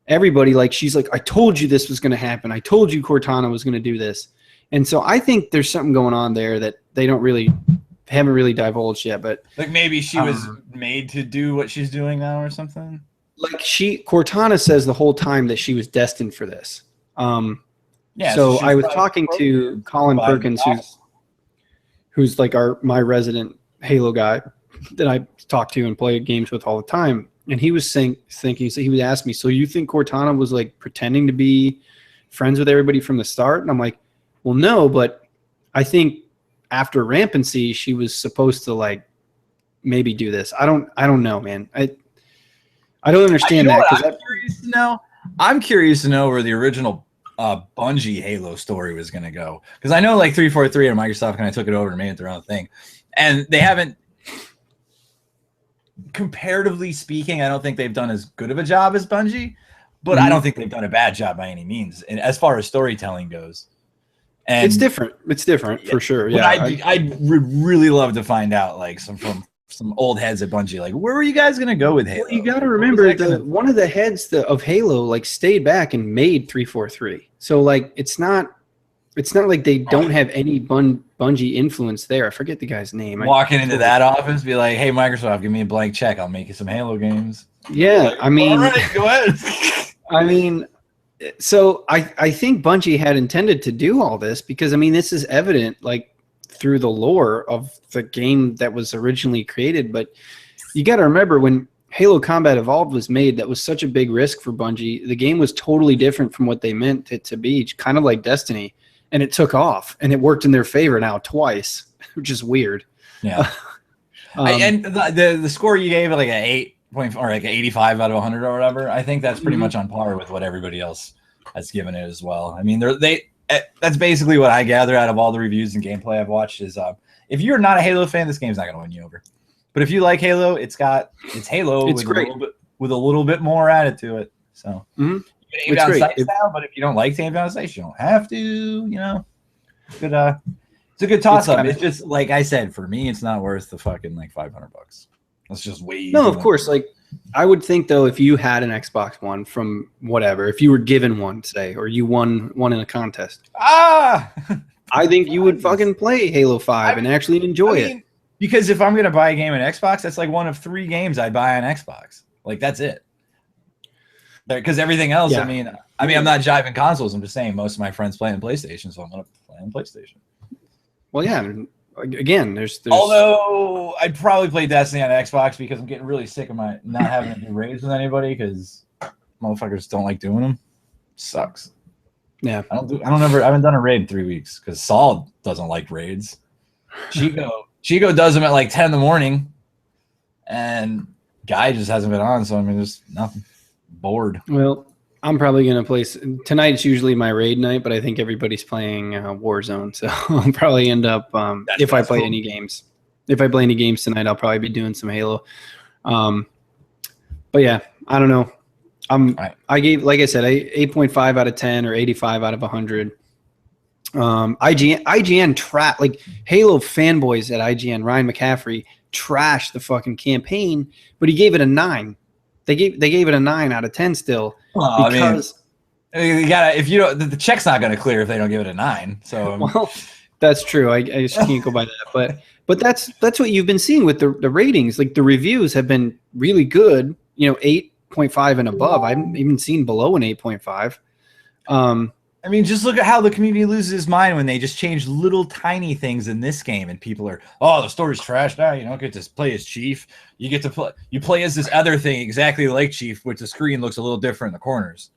everybody, like, she's like, I told you this was going to happen. I told you Cortana was going to do this, and so I think there's something going on there that they haven't really divulged yet. But like, maybe she was made to do what she's doing now or something. Like, Cortana says the whole time that she was destined for this. Yeah, so I was talking to Colin Perkins, who's like my resident Halo guy that I talk to and play games with all the time, and he was thinking, so he would ask me, so you think Cortana was like pretending to be friends with everybody from the start? And I'm like, well, no, but I think after Rampancy she was supposed to like maybe do this. I don't know, man. I don't understand that. I'm curious to know where the original Bungie Halo story was going to go, because I know like 343 and Microsoft kind of took it over and made it their own thing, and they haven't, comparatively speaking, I don't think they've done as good of a job as Bungie, but I don't think they've done a bad job by any means, and as far as storytelling goes. And it's different for sure. Yeah, I'd really love to find out, like, from some old heads at Bungie, like, where were you guys going to go with Halo? Well, you got to remember one of the heads of Halo like stayed back and made 343. So like it's not like they don't have any Bungie influence there. I forget the guy's name. Walking into that office, be like, "Hey, Microsoft, give me a blank check. I'll make you some Halo games." Yeah, like, I mean, all right, go ahead. I mean, so I think Bungie had intended to do all this because, I mean, this is evident like through the lore of the game that was originally created. But you got to remember, when Halo Combat Evolved was made, that was such a big risk for Bungie. The game was totally different from what they meant it to be, kind of like Destiny, and it took off, and it worked in their favor now twice, which is weird. Yeah. And the score you gave, like an 8 point or like an 85 out of 100 or whatever, I think that's pretty much on par with what everybody else has given it as well. I mean, that's basically what I gather out of all the reviews and gameplay I've watched is if you're not a Halo fan, this game's not going to win you over. But if you like Halo, it's Halo with a little bit more added to it. So you can aim down sights now, but if you don't like to aim down sights, you don't have to. You know, good. It's a good toss up. It's just like I said, for me, it's not worth the fucking like $500. That's just way. No, of course. Like I would think though, if you had an Xbox One from whatever, if you were given one, say, or you won one in a contest, I think you would fucking play Halo 5 and actually enjoy it. Because if I'm gonna buy a game on Xbox, that's like one of 3 games I buy on Xbox. Like that's it. Because everything else, I mean, I'm not jiving consoles. I'm just saying most of my friends play on PlayStation, so I'm gonna play on PlayStation. Well, yeah. Again, there's. Although I'd probably play Destiny on Xbox because I'm getting really sick of my not having to do raids with anybody because motherfuckers don't like doing them. Sucks. Yeah. I haven't done a raid in 3 weeks because Saul doesn't like raids. Chico does them at like 10 in the morning, and Guy just hasn't been on, so I mean, just nothing. Bored. Well, I'm probably gonna play tonight. It's usually my raid night, but I think everybody's playing Warzone, so I'll probably end up if I play any games. If I play any games tonight, I'll probably be doing some Halo. But yeah, I don't know. I gave, like I said, 8.5 out of 10 or 85 out of 100. IGN like Halo fanboys at IGN, Ryan McCaffrey trashed the fucking campaign, but he gave it a 9. They gave it a 9 out of 10 still because you gotta, if you don't, the check's not going to clear if they don't give it a 9. So well, that's true. I just can't go by that. But that's what you've been seeing with the ratings. Like the reviews have been really good. 8.5 and above. I haven't even seen below an 8.5. I mean, just look at how the community loses its mind when they just change little tiny things in this game, and people are, the story's trash now. You don't get to play as Chief. You get to play as this other thing exactly like Chief, which the screen looks a little different in the corners.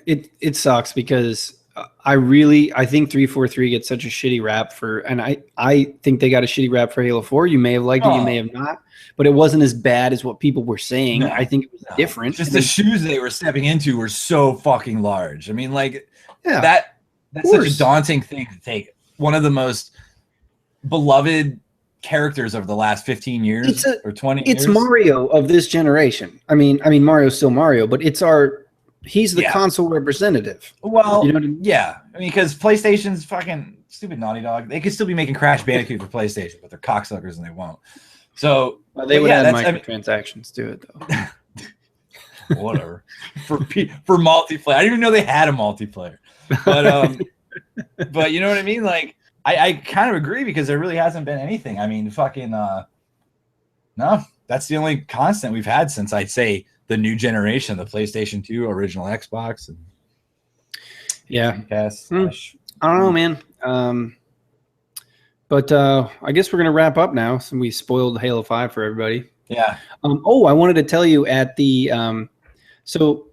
It sucks because I think 343 gets such a shitty rap and I think they got a shitty rap for Halo 4. You may have liked it, you may have not, but it wasn't as bad as what people were saying. No, I think it was different. Just the shoes they were stepping into were so fucking large. I mean, like that's such a daunting thing to take. One of the most beloved characters of the last 15 years or 20 years. It's Mario of this generation. I mean Mario's still Mario, but he's the console representative. Well, you know what I mean? Yeah. I mean, because PlayStation's fucking stupid Naughty Dog. They could still be making Crash Bandicoot for PlayStation, but they're cocksuckers and they won't. So they would add microtransactions to it, though. Whatever. For multiplayer. I didn't even know they had a multiplayer. But you know what I mean? Like, I kind of agree because there really hasn't been anything. I mean, fucking no, that's the only constant we've had since I'd say the new generation, the PlayStation 2, original Xbox, and Dreamcast. I don't know, man. But I guess we're gonna wrap up now, since we spoiled Halo 5 for everybody. Yeah. I wanted to tell you at the so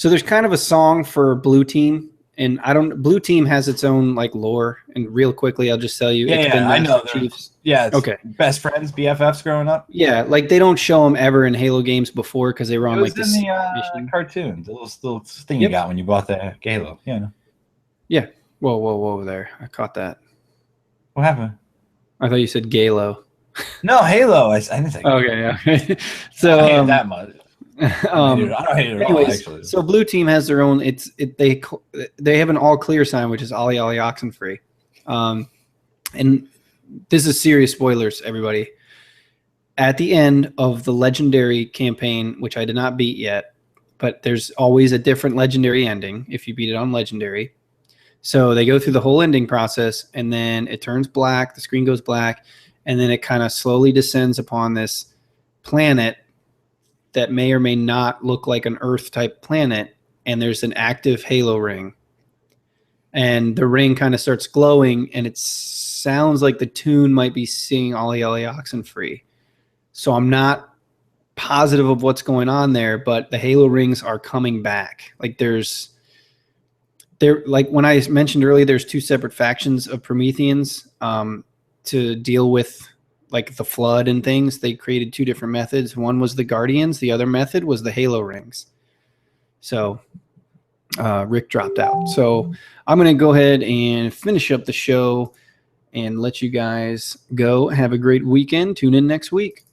there's kind of a song for Blue Team, and Blue Team has its own like lore. And real quickly, I'll just tell you, it's been I know. Chiefs. Yeah. It's okay. Best friends, BFFs growing up. Yeah, like they don't show them ever in Halo games before because they were on like the cartoons, the little thing you got when you bought the Halo. Yeah. Yeah. Whoa there! I caught that. What happened? I thought you said Galo. No, Halo. I didn't say. Okay. So I don't hate it that much. I don't hate it at all, actually. So Blue Team has their own. They have an all clear sign, which is Ollie Ollie Oxenfree. And this is serious spoilers, everybody. At the end of the legendary campaign, which I did not beat yet, but there's always a different legendary ending if you beat it on legendary. So they go through the whole ending process, and then it turns black, the screen goes black, and then it kind of slowly descends upon this planet that may or may not look like an Earth-type planet, and there's an active Halo ring. And the ring kind of starts glowing, and it sounds like the tune might be singing Ollie Ollie Oxenfree. So I'm not positive of what's going on there, but the Halo rings are coming back. Like like when I mentioned earlier, there's 2 separate factions of Prometheans to deal with like the Flood and things, they created 2 different methods. One was the Guardians. The other method was the Halo rings. So Rick dropped out. So I'm going to go ahead and finish up the show and let you guys go. Have a great weekend. Tune in next week.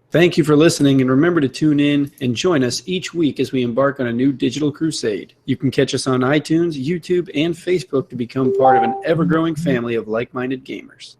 Thank you for listening, and remember to tune in and join us each week as we embark on a new digital crusade. You can catch us on iTunes, YouTube, and Facebook to become part of an ever-growing family of like-minded gamers.